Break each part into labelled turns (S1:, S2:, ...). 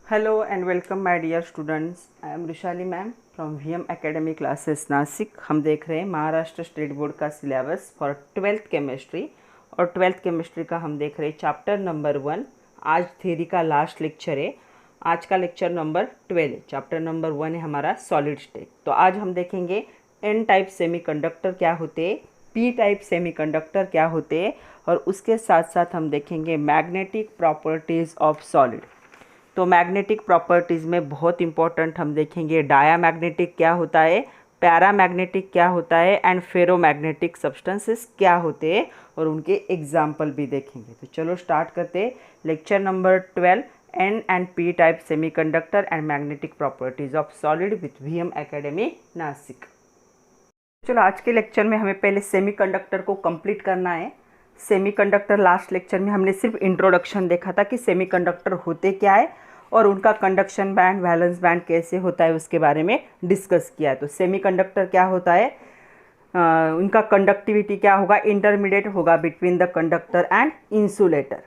S1: Hello and welcome my dear students. I am Rushali ma'am from VM academy classes Nashik. हम देख रहे हैं Maharashtra state board का syllabus for 12th chemistry और 12th chemistry का हम देख रहे हैं चैप्टर नंबर 1. आज थ्योरी का लास्ट लेक्चर है. आज का लेक्चर नंबर 12 है. चैप्टर नंबर 1 है हमारा सॉलिड स्टेट. तो आज हम देखेंगे N टाइप सेमीकंडक्टर क्या होते हैं, P टाइप सेमीकंडक्टर क्या होते हैं और उसके साथ साथ हम देखेंगे मैग्नेटिक प्रॉपर्टीज़ ऑफ सॉलिड. तो मैग्नेटिक प्रॉपर्टीज़ में बहुत इंपॉर्टेंट हम देखेंगे डायामैग्नेटिक क्या होता है, पैरामैग्नेटिक क्या होता है एंड फेरोमैग्नेटिक सब्सटेंसेस क्या होते हैं और उनके एग्जाम्पल भी देखेंगे. तो चलो स्टार्ट करते हैं. Lecture number 12 N and P type semiconductor and magnetic properties of solid with VM academy Nashik. चलो आज के लेक्चर में हमें पहले सेमीकंडक्टर को कंप्लीट करना है. सेमीकंडक्टर लास्ट लेक्चर में हमने सिर्फ इंट्रोडक्शन देखा था कि सेमीकंडक्टर होते क्या है और उनका कंडक्शन बैंड वैलेंस बैंड कैसे होता है उसके बारे में डिस्कस किया है. तो सेमीकंडक्टर क्या होता है, उनका कंडक्टिविटी क्या होगा, इंटरमीडिएट होगा between the conductor and insulator.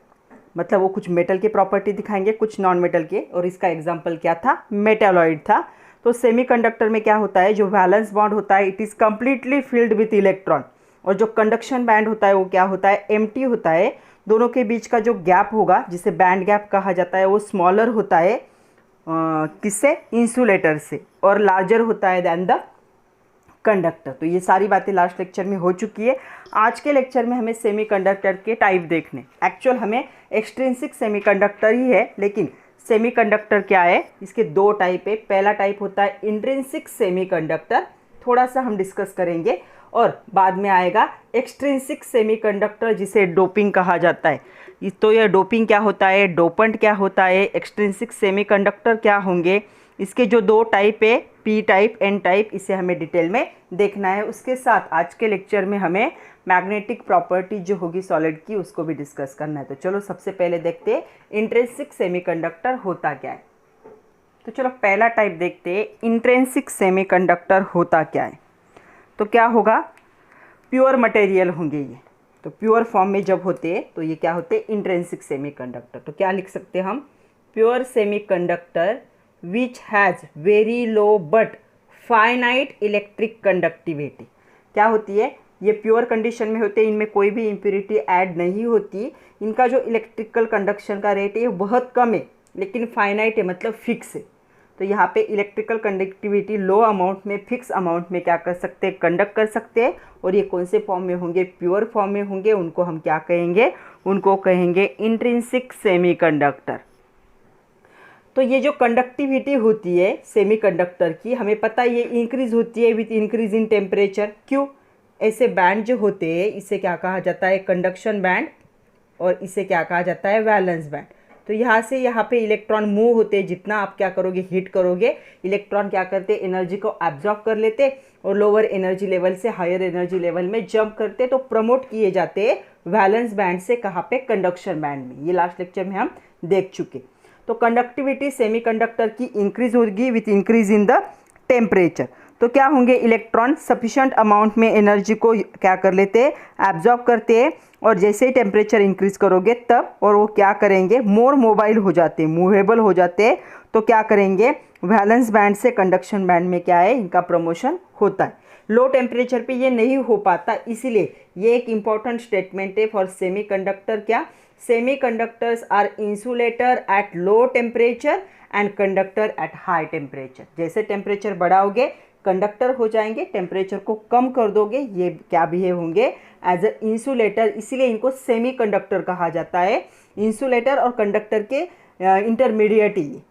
S1: मतलब वो कुछ मेटल की प्रॉपर्टी दिखाएंगे, कुछ नॉन मेटल के, और इसका एग्जाम्पल क्या था, मेटालॉइड था. तो सेमीकंडक्टर में क्या होता है, जो वैलेंस बॉन्ड होता है it is completely filled with electron और जो कंडक्शन बैंड होता है वो क्या होता है, एम्प्टी होता है. दोनों के बीच का जो गैप होगा जिसे बैंड गैप कहा जाता है वो स्मॉलर होता है किससे, इंसुलेटर से, और लार्जर होता है दैन द कंडक्टर. तो ये सारी बातें लास्ट लेक्चर में हो चुकी है. आज के लेक्चर में हमें सेमीकंडक्टर के टाइप देखने. एक्चुअल हमें एक्सट्रिंसिक सेमीकंडक्टर ही है, लेकिन सेमीकंडक्टर क्या है, इसके दो टाइप है. पहला टाइप होता है इंट्रिंसिक सेमीकंडक्टर, थोड़ा सा हम डिस्कस करेंगे, और बाद में आएगा एक्सट्रिंसिक सेमीकंडक्टर जिसे डोपिंग कहा जाता है. तो यह डोपिंग क्या होता है, डोपेंट क्या होता है, एक्सट्रिंसिक सेमीकंडक्टर क्या होंगे, इसके जो दो टाइप है P टाइप N टाइप, इसे हमें डिटेल में देखना है. उसके साथ आज के लेक्चर में हमें मैग्नेटिक प्रॉपर्टी जो होगी सॉलिड की उसको भी डिस्कस करना है. तो चलो सबसे पहले देखते हैं इंट्रिंसिक सेमीकंडक्टर होता क्या है. तो चलो पहला टाइप देखते हैं, इंट्रिंसिक सेमीकंडक्टर होता क्या है. तो क्या होगा, प्योर मटेरियल होंगे ये. तो प्योर फॉर्म में जब होते हैं तो ये क्या होते हैं, इंट्रिंसिक सेमीकंडक्टर. तो क्या लिख सकते हैं हम, pure semiconductor which has very low but finite electric conductivity. क्या होती है, ये प्योर कंडीशन में होते हैं, इनमें कोई भी इम्प्योरिटी ऐड नहीं होती. इनका जो इलेक्ट्रिकल कंडक्शन का रेट है बहुत कम है, लेकिन फाइनाइट है मतलब फिक्स है. तो यहाँ पे इलेक्ट्रिकल कंडक्टिविटी लो अमाउंट में, फिक्स अमाउंट में क्या कर सकते हैं, कंडक्ट कर सकते हैं. और ये कौन से फॉर्म में होंगे, प्योर फॉर्म में होंगे. उनको हम क्या कहेंगे, उनको कहेंगे इंट्रिंसिक सेमीकंडक्टर. तो ये जो कंडक्टिविटी होती है सेमीकंडक्टर की, हमें पता है ये इंक्रीज होती है विथ इंक्रीज इन टेम्परेचर. क्यों, ऐसे बैंड जो होते हैं इसे क्या कहा जाता है, कंडक्शन बैंड, और इसे क्या कहा जाता है, वैलेंस बैंड. तो यहाँ से यहाँ पे इलेक्ट्रॉन मूव होते हैं. जितना आप क्या करोगे, हीट करोगे, इलेक्ट्रॉन क्या करते हैं, एनर्जी को एब्जॉर्ब कर लेते और लोअर एनर्जी लेवल से हायर एनर्जी लेवल में जंप करते. तो प्रमोट किए जाते हैं वैलेंस बैंड से, कहाँ पे, कंडक्शन बैंड में. ये लास्ट लेक्चर में हम देख चुके. तो कंडक्टिविटी सेमीकंडक्टर की इंक्रीज होगी with increase in the temperature. तो क्या होंगे, इलेक्ट्रॉन सफिशेंट अमाउंट में एनर्जी को क्या कर लेते हैं, एब्जॉर्ब करते हैं, और जैसे ही टेम्परेचर इंक्रीज करोगे तब, और वो क्या करेंगे, मोर मोबाइल हो जाते हैं, मूवेबल हो जाते हैं. तो क्या करेंगे, वैलेंस बैंड से कंडक्शन बैंड में क्या है, इनका प्रमोशन होता है. लो टेम्परेचर पे ये नहीं हो पाता, इसीलिए ये एक इम्पॉर्टेंट स्टेटमेंट है फॉर सेमीकंडक्टर. क्या, semiconductors are insulator at low temperature and conductor at high temperature. जैसे टेम्परेचर बढ़ाओगे कंडक्टर हो जाएंगे, टेम्परेचर को कम कर दोगे ये क्या बिहेव होंगे, एज अ इंसुलेटर. इसीलिए इनको सेमीकंडक्टर कहा जाता है. इंसुलेटर और कंडक्टर के इंटरमीडिएट ही.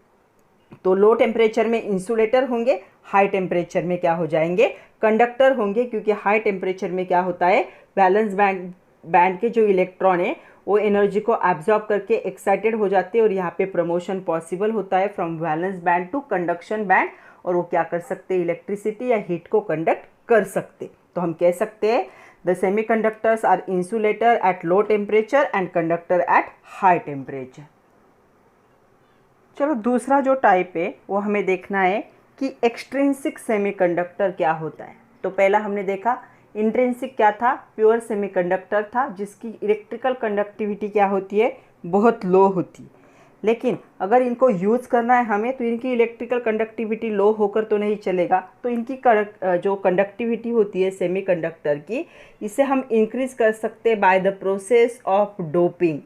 S1: तो लो टेम्परेचर में इंसुलेटर होंगे, हाई टेम्परेचर में क्या हो जाएंगे, कंडक्टर होंगे. क्योंकि हाई टेम्परेचर में क्या होता है, वैलेंस बैंड के जो इलेक्ट्रॉन है वो एनर्जी को एब्जॉर्ब करके एक्साइटेड हो जाते हैं, और यहाँ पे प्रमोशन पॉसिबल होता है from valence band to conduction band, और वो क्या कर सकते हैं, इलेक्ट्रिसिटी या हीट को कंडक्ट कर सकते. तो हम कह सकते हैं the semiconductors are insulator at low temperature and conductor at high temperature. चलो दूसरा जो टाइप है वो हमें देखना है कि एक्सट्रिंसिक सेमीकंडक्टर क्या होता है. तो पहला हमने देखा इंट्रिंसिक क्या था, प्योर सेमीकंडक्टर था जिसकी इलेक्ट्रिकल कंडक्टिविटी क्या होती है, बहुत लो होती. लेकिन अगर इनको यूज़ करना है हमें तो इनकी इलेक्ट्रिकल कंडक्टिविटी लो होकर तो नहीं चलेगा। तो इनकी जो कंडक्टिविटी होती है सेमीकंडक्टर की, इसे हम इंक्रीज कर सकते हैं by the process of doping.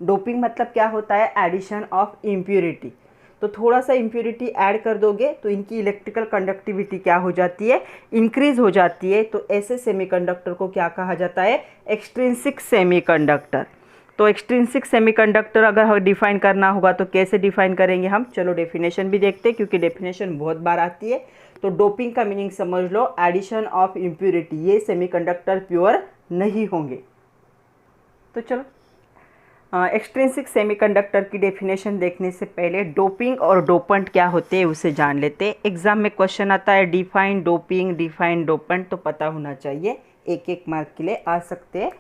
S1: Doping मतलब क्या होता है? Addition of impurity. तो थोड़ा सा इम्प्योरिटी ऐड कर दोगे तो इनकी इलेक्ट्रिकल कंडक्टिविटी क्या हो जाती है? इंक्रीज हो जाती है। तो ऐसे सेमीकंडक्टर को क्या कहा जाता है? Extrinsic semiconductor. तो एक्सट्रिंसिक सेमीकंडक्टर अगर हमें डिफाइन करना होगा तो कैसे डिफाइन करेंगे हम? चलो डेफिनेशन भी देखते हैं, क्योंकि डेफिनेशन बहुत बार आती है। तो डोपिंग का मीनिंग समझ लो, एडिशन ऑफ इम्प्योरिटी। ये सेमीकंडक्टर प्योर नहीं होंगे। तो चलो एक्सट्रिंसिक सेमीकंडक्टर की डेफिनेशन देखने से पहले डोपिंग और डोपेंट क्या होते हैं उसे जान लेते हैं। एग्जाम में क्वेश्चन आता है डिफाइन डोपिंग, डिफाइन डोपेंट, तो पता होना चाहिए, एक एक मार्क के लिए आ सकते हैं।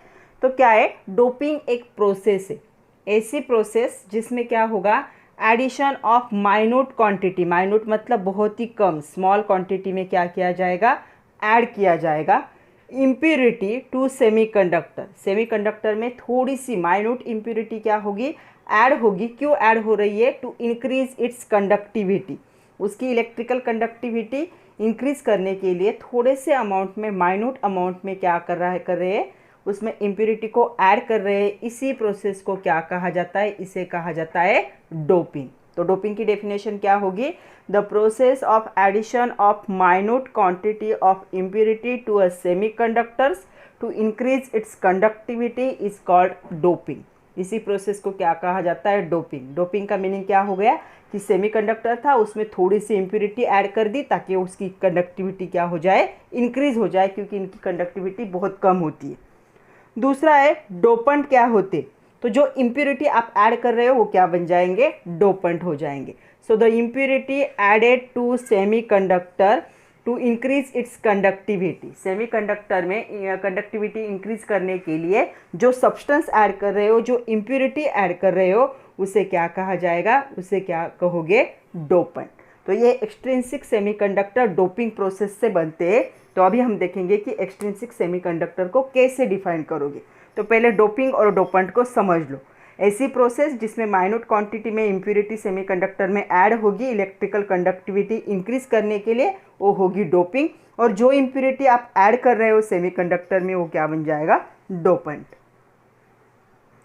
S1: तो क्या है? डोपिंग एक प्रोसेस है, ऐसी प्रोसेस जिसमें क्या होगा? Addition of minute quantity, minute मतलब बहुत ही कम, स्मॉल क्वांटिटी में क्या किया जाएगा? ऐड किया जाएगा इम्प्योरिटी टू सेमीकंडक्टर। सेमीकंडक्टर में थोड़ी सी माइन्यूट इम्प्योरिटी क्या होगी? ऐड होगी। क्यों ऐड हो रही है? To increase its conductivity. उसकी इलेक्ट्रिकल कंडक्टिविटी इंक्रीज करने के लिए थोड़े से अमाउंट में, माइन्यूट अमाउंट में क्या कर रहे हैं? उसमें इम्प्योरिटी को ऐड कर रहे हैं। इसी प्रोसेस को क्या कहा जाता है? इसे कहा जाता है डोपिंग। तो डोपिंग की डेफिनेशन क्या होगी? The process of addition of minute quantity of impurity to a semiconductors to increase its conductivity is called doping. इसी प्रोसेस को क्या कहा जाता है? डोपिंग। डोपिंग का मीनिंग क्या हो गया? कि सेमीकंडक्टर था, उसमें थोड़ी सी इम्प्योरिटी ऐड कर दी ताकि उसकी कंडक्टिविटी क्या हो जाए? इंक्रीज हो जाए, क्योंकि इनकी कंडक्टिविटी बहुत कम होती है। दूसरा है डोपेंट क्या होते? तो जो इम्प्योरिटी आप ऐड कर रहे हो वो क्या बन जाएंगे? डोपेंट हो जाएंगे। So the impurity added to semiconductor to increase its conductivity. Semiconductor में कंडक्टिविटी इंक्रीज करने के लिए जो सब्सटेंस ऐड कर रहे हो, जो इम्प्योरिटी ऐड कर रहे हो, उसे क्या कहा जाएगा? उसे क्या कहोगे? डोपेंट। तो ये एक्सट्रिंसिक सेमीकंडक्टर डोपिंग प्रोसेस से बनते हैं। तो अभी हम देखेंगे कि एक्सट्रिंसिक सेमीकंडक्टर को कैसे डिफाइन करोगे। तो पहले डोपिंग और डोपेंट को समझ लो। ऐसी प्रोसेस जिसमें माइन्यूट क्वांटिटी में इम्प्योरिटी सेमीकंडक्टर में ऐड होगी इलेक्ट्रिकल कंडक्टिविटी इंक्रीज करने के लिए, वो होगी डोपिंग। और जो इम्प्योरिटी आप ऐड कर रहे हो सेमीकंडक्टर में, वो क्या बन जाएगा? डोपेंट।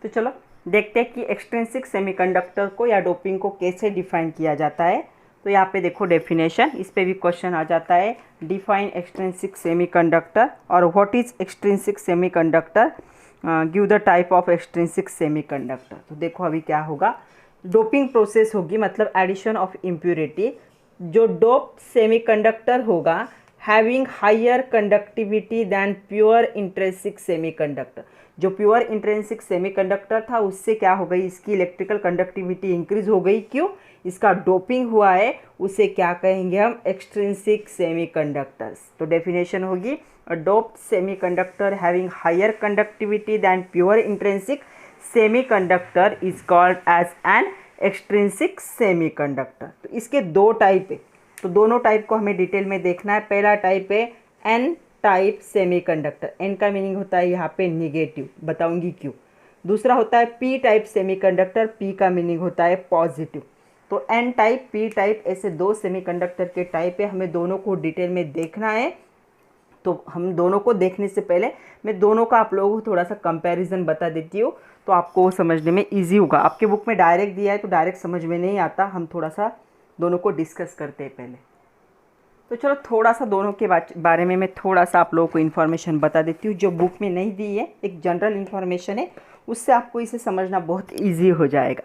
S1: तो चलो देखते हैं कि एक्सट्रिंसिक सेमीकंडक्टर को या डोपिंग को कैसे डिफाइन किया जाता है। तो यहाँ पे देखो डेफिनेशन, इस पे भी क्वेश्चन आ जाता है। डिफाइन एक्सट्रिंसिक सेमीकंडक्टर और what is extrinsic semiconductor, give the type of extrinsic semiconductor. तो देखो अभी क्या होगा? डोपिंग प्रोसेस होगी, मतलब एडिशन ऑफ इम्प्योरिटी। जो डोप्ड सेमीकंडक्टर होगा having higher conductivity than pure intrinsic semiconductor. जो प्योर इंट्रिंसिक सेमीकंडक्टर था उससे क्या हो गई? इसकी इलेक्ट्रिकल कंडक्टिविटी इंक्रीज हो गई। क्यों? इसका डोपिंग हुआ है। उसे क्या कहेंगे हम? Extrinsic semiconductors. तो डेफिनेशन होगी a doped semiconductor having higher conductivity than pure intrinsic semiconductor is called as an extrinsic semiconductor. तो इसके दो टाइप है, तो दोनों टाइप को हमें डिटेल में देखना है। पहला टाइप है एन टाइप सेमीकंडक्टर। एन का मीनिंग होता है यहाँ पे निगेटिव, बताऊंगी क्यों। दूसरा होता है पी टाइप सेमीकंडक्टर। पी का मीनिंग होता है पॉजिटिव। तो एन टाइप, पी टाइप, ऐसे दो सेमीकंडक्टर के टाइप है। हमें दोनों को डिटेल में देखना है। तो हम दोनों को देखने से पहले मैं दोनों का आप लोगों को थोड़ा सा कंपैरिजन बता देती हूँ, तो आपको वो समझने में ईजी होगा। आपके बुक में डायरेक्ट दिया है तो डायरेक्ट समझ में नहीं आता, हम थोड़ा सा दोनों को डिस्कस करते हैं पहले। तो चलो थोड़ा सा दोनों के बारे में मैं थोड़ा सा आप लोगों को इन्फॉर्मेशन बता देती हूँ जो बुक में नहीं दी है। एक जनरल इन्फॉर्मेशन है, उससे आपको इसे समझना बहुत ईजी हो जाएगा।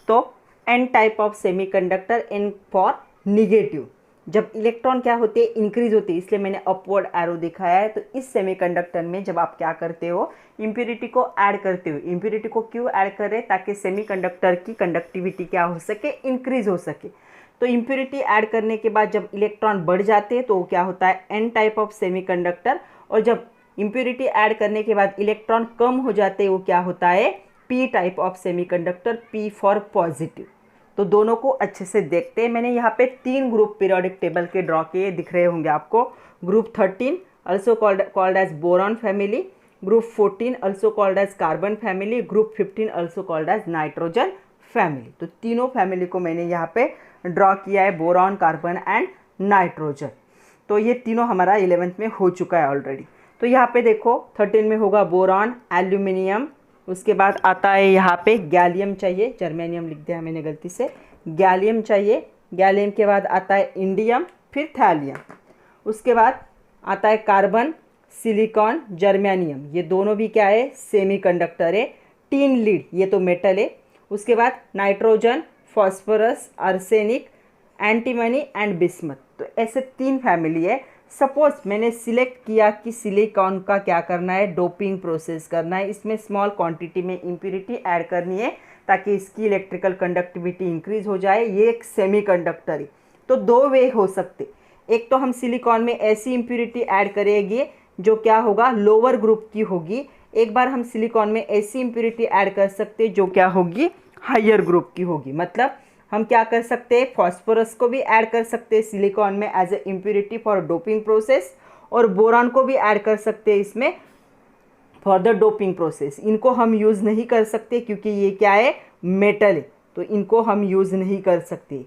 S1: तो N type of semiconductor, N for negative. जब इलेक्ट्रॉन क्या होते हैं? इंक्रीज होते हैं, इसलिए मैंने अपवर्ड एरो दिखाया है। तो इस सेमीकंडक्टर में जब आप क्या करते हो? इम्प्योरिटी को ऐड करते हो। इम्प्योरिटी को क्यों ऐड कर रहे हैं? ताकि सेमीकंडक्टर की कंडक्टिविटी क्या हो सके? इंक्रीज हो सके। तो इम्प्योरिटी ऐड करने के बाद जब इलेक्ट्रॉन बढ़ जाते हैं तो वो क्या होता है? N type of semiconductor. और जब इम्प्योरिटी ऐड करने के बाद इलेक्ट्रॉन कम हो जाते हैं वो क्या होता है? P type of semiconductor. P for positive. तो दोनों को अच्छे से देखते हैं। मैंने यहाँ पे 3 ग्रुप पीरियोडिक टेबल के ड्रॉ किए, दिख रहे होंगे आपको। Group 13 also called as boron family, group 14 also called as carbon family, group 15 also called as nitrogen family. तो तीनों फैमिली को मैंने यहाँ पे ड्रॉ किया है, बोरॉन, कार्बन एंड नाइट्रोजन। तो ये तीनों हमारा 11th में हो चुका है ऑलरेडी। तो यहाँ पे देखो 13 में होगा बोरॉन, एल्यूमिनियम, उसके बाद आता है यहाँ पे गैलियम चाहिए, जर्मेनियम लिख दिया मैंने गलती से, गैलियम चाहिए, गैलियम के बाद आता है इंडियम, फिर थैलियम, उसके बाद आता है कार्बन, सिलिकॉन, जर्मेनियम, ये दोनों भी क्या है, सेमीकंडक्टर है। टीन लीड, ये तो मेटल है। उसके बाद nitrogen, phosphorus, arsenic, antimony and bismuth. तो ऐसे 3 फैमिली है। सपोज मैंने सिलेक्ट किया कि सिलिकॉन का क्या करना है, डोपिंग प्रोसेस करना है, इसमें स्मॉल क्वांटिटी में इम्प्योरिटी ऐड करनी है ताकि इसकी इलेक्ट्रिकल कंडक्टिविटी इंक्रीज हो जाए। ये एक सेमीकंडक्टर है। तो 2 वे हो सकते, एक तो हम सिलिकॉन में ऐसी इम्प्योरिटी ऐड करेंगे जो क्या होगा, लोअर ग्रुप की होगी। एक बार हम सिलिकॉन में ऐसी इम्प्योरिटी ऐड कर सकते जो क्या होगी, हायर ग्रुप की होगी। मतलब हम क्या कर सकते हैं, फॉस्फोरस को भी ऐड कर सकते हैं सिलिकॉन में as a impurity for doping process, और बोरॉन को भी ऐड कर सकते हैं इसमें फॉर द डोपिंग प्रोसेस। इनको हम यूज़ नहीं कर सकते क्योंकि ये क्या है, मेटल है, तो इनको हम यूज़ नहीं कर सकते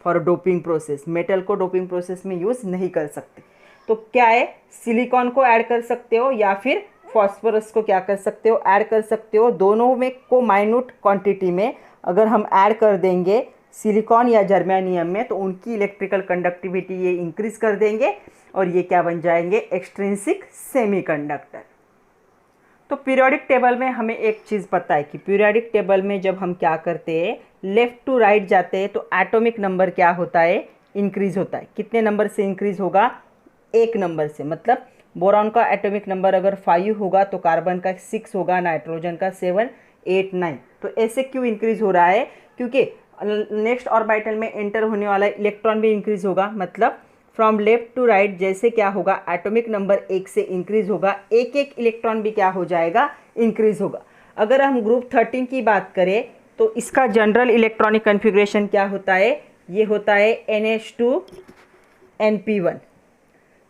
S1: फॉर डोपिंग प्रोसेस। मेटल को डोपिंग प्रोसेस में यूज़ नहीं कर सकते। तो क्या है, सिलिकॉन को ऐड कर सकते हो या फिर फॉस्फोरस को क्या कर सकते हो, ऐड कर सकते हो। दोनों में को माइन्यूट क्वांटिटी में अगर हम ऐड कर देंगे सिलिकॉन या जर्मेनियम में, तो उनकी इलेक्ट्रिकल कंडक्टिविटी ये इंक्रीज कर देंगे और ये क्या बन जाएंगे, एक्सट्रिंसिक सेमीकंडक्टर। तो पीरियोडिक टेबल में हमें एक चीज़ पता है कि पीरियोडिक टेबल में जब हम क्या करते हैं, लेफ़्ट टू राइट जाते हैं, तो एटॉमिक नंबर क्या होता है, इंक्रीज होता है। कितने नंबर से इंक्रीज होगा, 1 नंबर से। मतलब बोरॉन का एटॉमिक नंबर अगर 5 होगा तो कार्बन का 6 होगा, नाइट्रोजन का 7, 8, 9। तो ऐसे क्यों इंक्रीज हो रहा है, क्योंकि नेक्स्ट ऑर्बिटल में एंटर होने वाला इलेक्ट्रॉन भी इंक्रीज होगा। मतलब फ्रॉम लेफ्ट टू राइट जैसे क्या होगा, एटॉमिक नंबर 1 से इंक्रीज होगा, एक एक इलेक्ट्रॉन भी क्या हो जाएगा, इंक्रीज होगा। अगर हम ग्रुप 13 की बात करें तो इसका जनरल इलेक्ट्रॉनिक कन्फिग्रेशन क्या होता है, ये होता है NH2 NP1।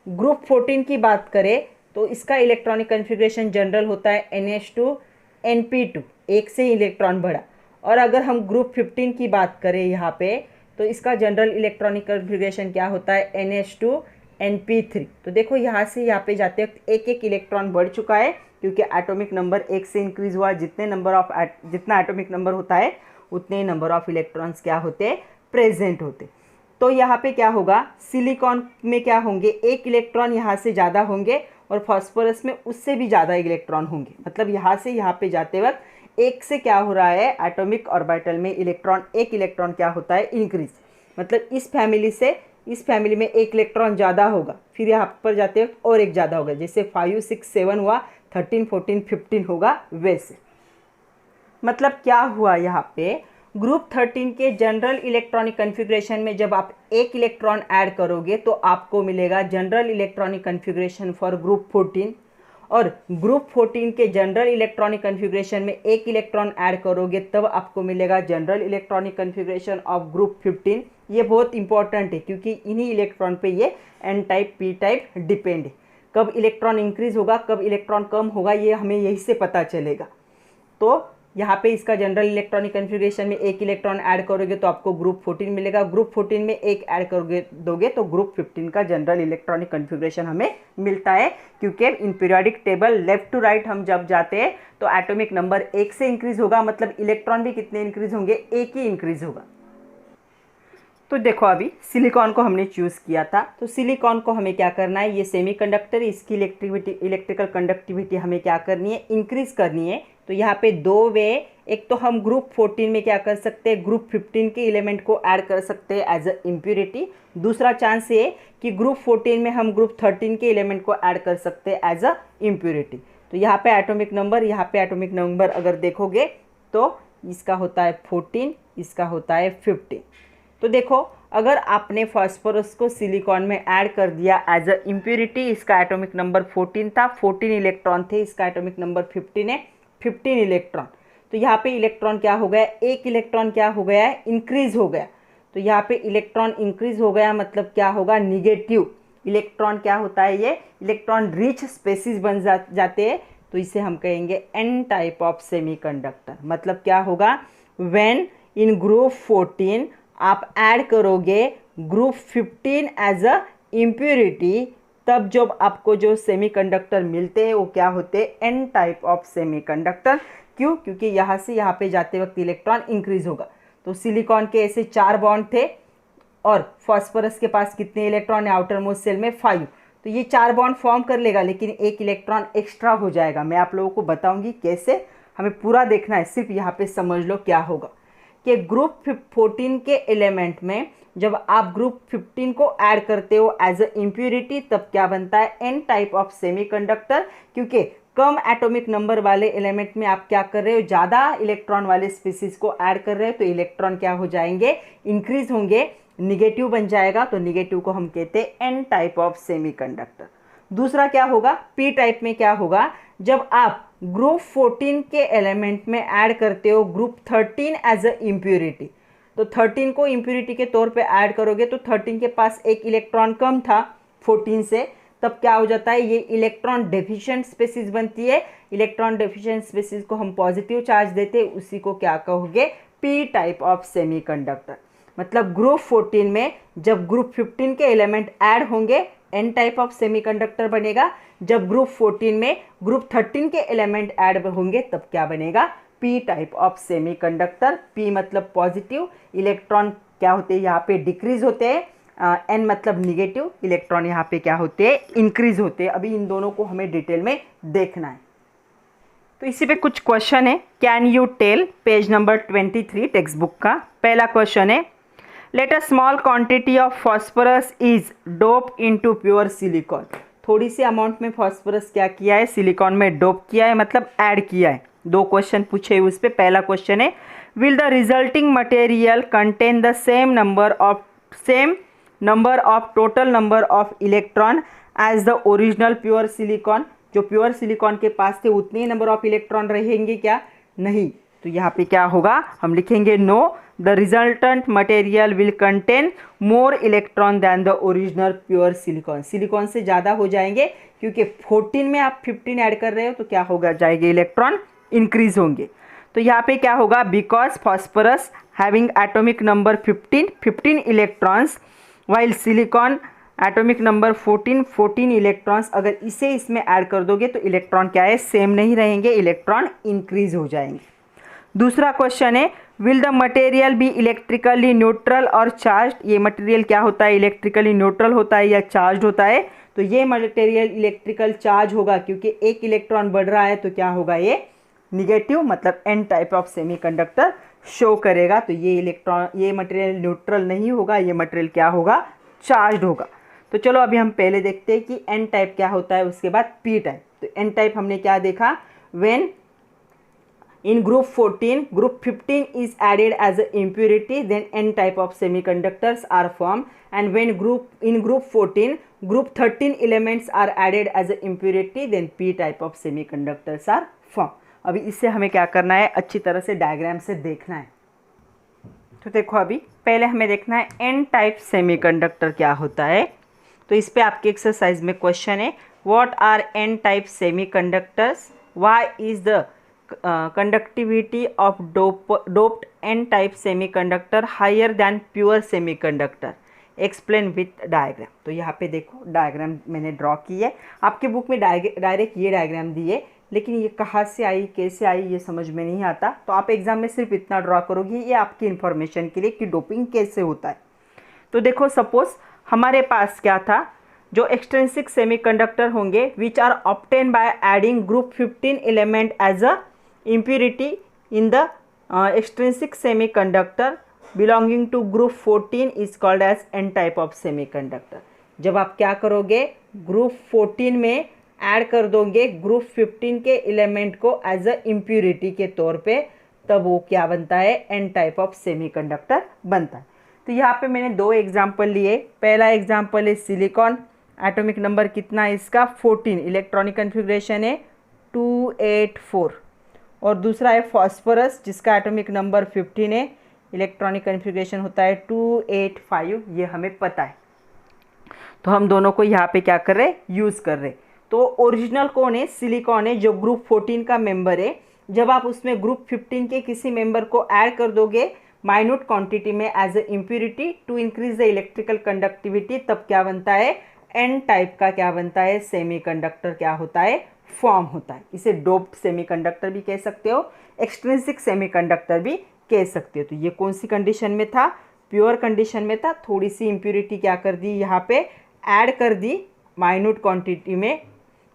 S1: ग्रुप 14 की बात करें तो इसका इलेक्ट्रॉनिक कन्फिग्रेशन जनरल होता है NH2 NP2, एक से ही इलेक्ट्रॉन बढ़ा। और अगर हम ग्रुप 15 की बात करें यहाँ पे, तो इसका जनरल इलेक्ट्रॉनिक कन्फिग्रेशन क्या होता है, NH2 NP3। तो देखो यहाँ से यहाँ पे जाते वक्त एक एक इलेक्ट्रॉन बढ़ चुका है क्योंकि एटॉमिक नंबर 1 से इंक्रीज हुआ। जितना एटॉमिक नंबर होता है उतने नंबर ऑफ इलेक्ट्रॉन्स क्या होते हैं, प्रेजेंट होते। तो यहाँ पे क्या होगा, सिलिकॉन में क्या होंगे, 1 इलेक्ट्रॉन यहाँ से ज़्यादा होंगे और फॉस्फोरस में उससे भी ज़्यादा इलेक्ट्रॉन होंगे। मतलब यहाँ से यहाँ पे जाते वक्त एक से क्या हो रहा है, एटॉमिक ऑर्बिटल में इलेक्ट्रॉन, 1 इलेक्ट्रॉन क्या होता है, इंक्रीज। मतलब इस फैमिली से इस फैमिली में 1 इलेक्ट्रॉन ज़्यादा होगा, फिर यहाँ पर जाते वक्त और एक ज़्यादा होगा। जैसे 5, 6, 7 हुआ, 13, 14, 15 होगा वैसे। मतलब क्या हुआ यहाँ पे, ग्रुप 13 के जनरल इलेक्ट्रॉनिक कन्फिग्रेशन में जब आप 1 इलेक्ट्रॉन ऐड करोगे तो आपको मिलेगा general electronic configuration for group 14। और ग्रुप 14 के जनरल इलेक्ट्रॉनिक कन्फिग्रेशन में 1 इलेक्ट्रॉन ऐड करोगे तब आपको मिलेगा general electronic configuration of group 15। ये बहुत इंपॉर्टेंट है क्योंकि इन्हीं इलेक्ट्रॉन पे ये N type P type depend है। कब इलेक्ट्रॉन इंक्रीज होगा, कब इलेक्ट्रॉन कम होगा, ये हमें यही से पता चलेगा। तो यहाँ पे इसका जनरल इलेक्ट्रॉनिक कन्फिग्रेशन में 1 इलेक्ट्रॉन ऐड करोगे तो आपको ग्रुप 14 मिलेगा। ग्रुप 14 में 1 ऐड करोगे दोगे तो ग्रुप 15 का जनरल इलेक्ट्रॉनिक कन्फिग्रेशन हमें मिलता है। क्योंकि in periodic table left to right हम जब जाते हैं तो एटॉमिक नंबर 1 से इंक्रीज होगा, मतलब इलेक्ट्रॉन भी कितने इंक्रीज होंगे, 1 ही इंक्रीज होगा। तो देखो अभी सिलिकॉन को हमने चूज़ किया था, तो सिलिकॉन को हमें क्या करना है, ये सेमीकंडक्टर, इसकी इलेक्ट्रिकल कंडक्टिविटी हमें क्या करनी है, इंक्रीज करनी है। तो यहाँ पे 2 वे, एक तो हम ग्रुप 14 में क्या कर सकते हैं, ग्रुप 15 के एलिमेंट को ऐड कर सकते हैं एज अ इम्प्योरिटी। दूसरा चांस ये कि ग्रुप 14 में हम ग्रुप 13 के एलिमेंट को ऐड कर सकते हैं एज अ इम्प्योरिटी। तो यहाँ पे एटॉमिक नंबर, यहाँ पे एटॉमिक नंबर अगर देखोगे तो इसका होता है 14, इसका होता है 15। तो देखो अगर आपने फास्फोरस को सिलिकॉन में ऐड कर दिया एज अ इम्प्योरिटी, इसका एटॉमिक नंबर 14 था, 14 इलेक्ट्रॉन थे, इसका एटॉमिक नंबर 15 है, 15 इलेक्ट्रॉन। तो यहाँ पे इलेक्ट्रॉन क्या हो गया, 1 इलेक्ट्रॉन क्या हो गया है, इंक्रीज हो गया। तो यहाँ पे इलेक्ट्रॉन इंक्रीज हो गया मतलब क्या होगा, निगेटिव इलेक्ट्रॉन क्या होता है, ये इलेक्ट्रॉन रिच स्पेसिस बन जाते हैं। तो इसे हम कहेंगे N टाइप ऑफ सेमीकंडक्टर। मतलब क्या होगा, व्हेन इन ग्रुप 14 आप ऐड करोगे ग्रुप 15 एज अ इम्प्योरिटी, तब जब आपको जो सेमीकंडक्टर मिलते हैं वो क्या होते हैं, एन टाइप ऑफ सेमीकंडक्टर। क्यों? क्योंकि यहाँ से यहाँ पे जाते वक्त इलेक्ट्रॉन इंक्रीज होगा। तो सिलिकॉन के ऐसे 4 बॉन्ड थे और फॉस्फोरस के पास कितने इलेक्ट्रॉन है आउटर मोस्ट शेल में, 5। तो ये 4 बॉन्ड फॉर्म कर लेगा, लेकिन एक इलेक्ट्रॉन एक्स्ट्रा हो जाएगा। मैं आप लोगों को बताऊंगी कैसे, हमें पूरा देखना है, सिर्फ यहाँ पे समझ लो क्या होगा कि ग्रुप 14 के एलिमेंट में जब आप ग्रुप 15 को ऐड करते हो एज अ इम्प्योरिटी, तब क्या बनता है, एन टाइप ऑफ सेमीकंडक्टर। क्योंकि कम एटॉमिक नंबर वाले एलिमेंट में आप क्या कर रहे हो, ज़्यादा इलेक्ट्रॉन वाले स्पीसीज को ऐड कर रहे हो, तो इलेक्ट्रॉन क्या हो जाएंगे, इंक्रीज होंगे, निगेटिव बन जाएगा। तो निगेटिव को हम कहते हैं एन टाइप ऑफ सेमीकंडक्टर। दूसरा क्या होगा, पी टाइप में क्या होगा, जब आप ग्रुप 14 के एलिमेंट में ऐड करते हो ग्रुप 13 एज अ इम्प्योरिटी, तो 13 को इम्प्योरिटी के तौर पे ऐड करोगे, तो 13 के पास एक इलेक्ट्रॉन कम था 14 से, तब क्या हो जाता है, ये इलेक्ट्रॉन डेफिशिएंट स्पीसीज बनती है। इलेक्ट्रॉन डेफिशिएंट स्पीसीज को हम पॉजिटिव चार्ज देते हैं, उसी को क्या कहोगे, पी टाइप ऑफ सेमीकंडक्टर। मतलब ग्रुप 14 में जब ग्रुप 15 के एलिमेंट ऐड होंगे एन टाइप ऑफ सेमीकंडक्टर बनेगा, जब ग्रुप 14 में ग्रुप 13 के एलिमेंट ऐड होंगे तब क्या बनेगा, P type of semiconductor. P मतलब पॉजिटिव, इलेक्ट्रॉन क्या होते हैं यहाँ पे डिक्रीज होते हैं, एन मतलब निगेटिव, इलेक्ट्रॉन यहाँ पे क्या होते हैं, इंक्रीज होते हैं। अभी इन दोनों को हमें डिटेल में देखना है। तो इसी पे कुछ क्वेश्चन है, can you tell, page number 23 text book का। पहला क्वेश्चन है, let a small quantity of phosphorus is dope into pure silicon. थोड़ी सी अमाउंट में फॉस्फोरस क्या किया है, सिलिकॉन में डोप किया है, मतलब ऐड किया है। 2 क्वेश्चन पूछे उस पर। पहला क्वेश्चन है, will the resulting material contain the same number of total number of electron as the original pure silicon. जो प्योर सिलिकॉन के पास थे उतने ही नंबर ऑफ इलेक्ट्रॉन रहेंगे क्या, नहीं। तो यहाँ पे क्या होगा, हम लिखेंगे no, the resultant material will contain more electron than the original pure silicon. Silicon से ज़्यादा हो जाएंगे, क्योंकि 14 में आप 15 ऐड कर रहे हो, तो क्या होगा, जाएंगे इलेक्ट्रॉन इंक्रीज होंगे। तो यहाँ पे क्या होगा, because phosphorus having atomic number 15 electrons, while silicon atomic number 14 electrons. अगर इसे इसमें ऐड कर दोगे तो इलेक्ट्रॉन क्या है, सेम नहीं रहेंगे, इलेक्ट्रॉन इंक्रीज हो जाएंगे। दूसरा क्वेश्चन है, will the material be electrically neutral और चार्ज। ये मटेरियल क्या होता है, इलेक्ट्रिकली न्यूट्रल होता है या चार्ज होता है। तो ये मटेरियल इलेक्ट्रिकल चार्ज होगा, क्योंकि एक इलेक्ट्रॉन बढ़ रहा है, तो क्या होगा, ये निगेटिव, मतलब N type of semiconductor show करेगा। तो ये मटेरियल न्यूट्रल नहीं होगा, ये मटेरियल क्या होगा, चार्ज होगा। तो चलो अभी हम पहले देखते हैं कि एन टाइप क्या होता है, उसके बाद पी टाइप। तो एन टाइप हमने क्या देखा, when in group 14 group 15 is added as an impurity, then n type of semiconductors are formed, and when in group 14 group 13 elements are added as an impurity, then p type of semiconductors are formed। अभी इससे हमें क्या करना है, अच्छी तरह से diagram से देखना है। तो देखो अभी पहले हमें देखना है n टाइप सेमीकंडक्टर क्या होता है। तो इस पे आपके एक्सरसाइज में क्वेश्चन है, what are n type semiconductors, why is the conductivity of doped n type semiconductor higher than pure semiconductor, explain with diagram। तो यहाँ पे देखो डायग्राम मैंने ड्रॉ की है, आपके बुक में डायरेक्ट ये डायग्राम दी है, लेकिन ये कहाँ से आई, कैसे आई, ये समझ में नहीं आता। तो आप एग्जाम में सिर्फ इतना ड्रॉ करोगे, ये आपकी इन्फॉर्मेशन के लिए कि डोपिंग कैसे होता है। तो देखो सपोज हमारे पास क्या था, जो एक्सट्रिंसिक सेमीकंडक्टर होंगे which are obtain by adding group 15 element as a impurity in the extrinsic semiconductor belonging to group 14 is called as n type of semiconductor। जब आप क्या करोगे, ग्रुप 14 में ऐड कर दोगे ग्रुप 15 के एलिमेंट को एज अ इम्प्यूरिटी के तौर पे, तब वो क्या बनता है, एन टाइप ऑफ सेमीकंडक्टर बनता है। तो यहाँ पे मैंने 2 एग्जाम्पल लिए। पहला एग्जाम्पल है सिलिकॉन, एटॉमिक नंबर कितना है इसका, 14, इलेक्ट्रॉनिक कन्फिग्रेशन है 284, और दूसरा है फॉस्फोरस जिसका एटॉमिक नंबर 15 है, इलेक्ट्रॉनिक कन्फिग्रेशन होता है 285, ये हमें पता है। तो हम दोनों को यहाँ पे क्या कर रहे, यूज़ कर रहे। तो ओरिजिनल कौन है, सिलिकॉन है, जो ग्रुप 14 का मेंबर है। जब आप उसमें ग्रुप 15 के किसी मेंबर को ऐड कर दोगे, माइन्यूट क्वांटिटी में as a impurity to increase the electrical conductivity, तब क्या बनता है, एन टाइप का क्या बनता है, सेमीकंडक्टर क्या होता है, फॉर्म होता है। इसे डोप्ड सेमीकंडक्टर भी कह सकते हो, एक्सट्रिंसिक सेमीकंडक्टर भी कह सकते हो। तो ये कौन सी कंडीशन में था, प्योर कंडीशन में था। थोड़ी सी इम्प्यूरिटी क्या कर दी, यहाँ पे ऐड कर दी माइन्यूट क्वांटिटी में,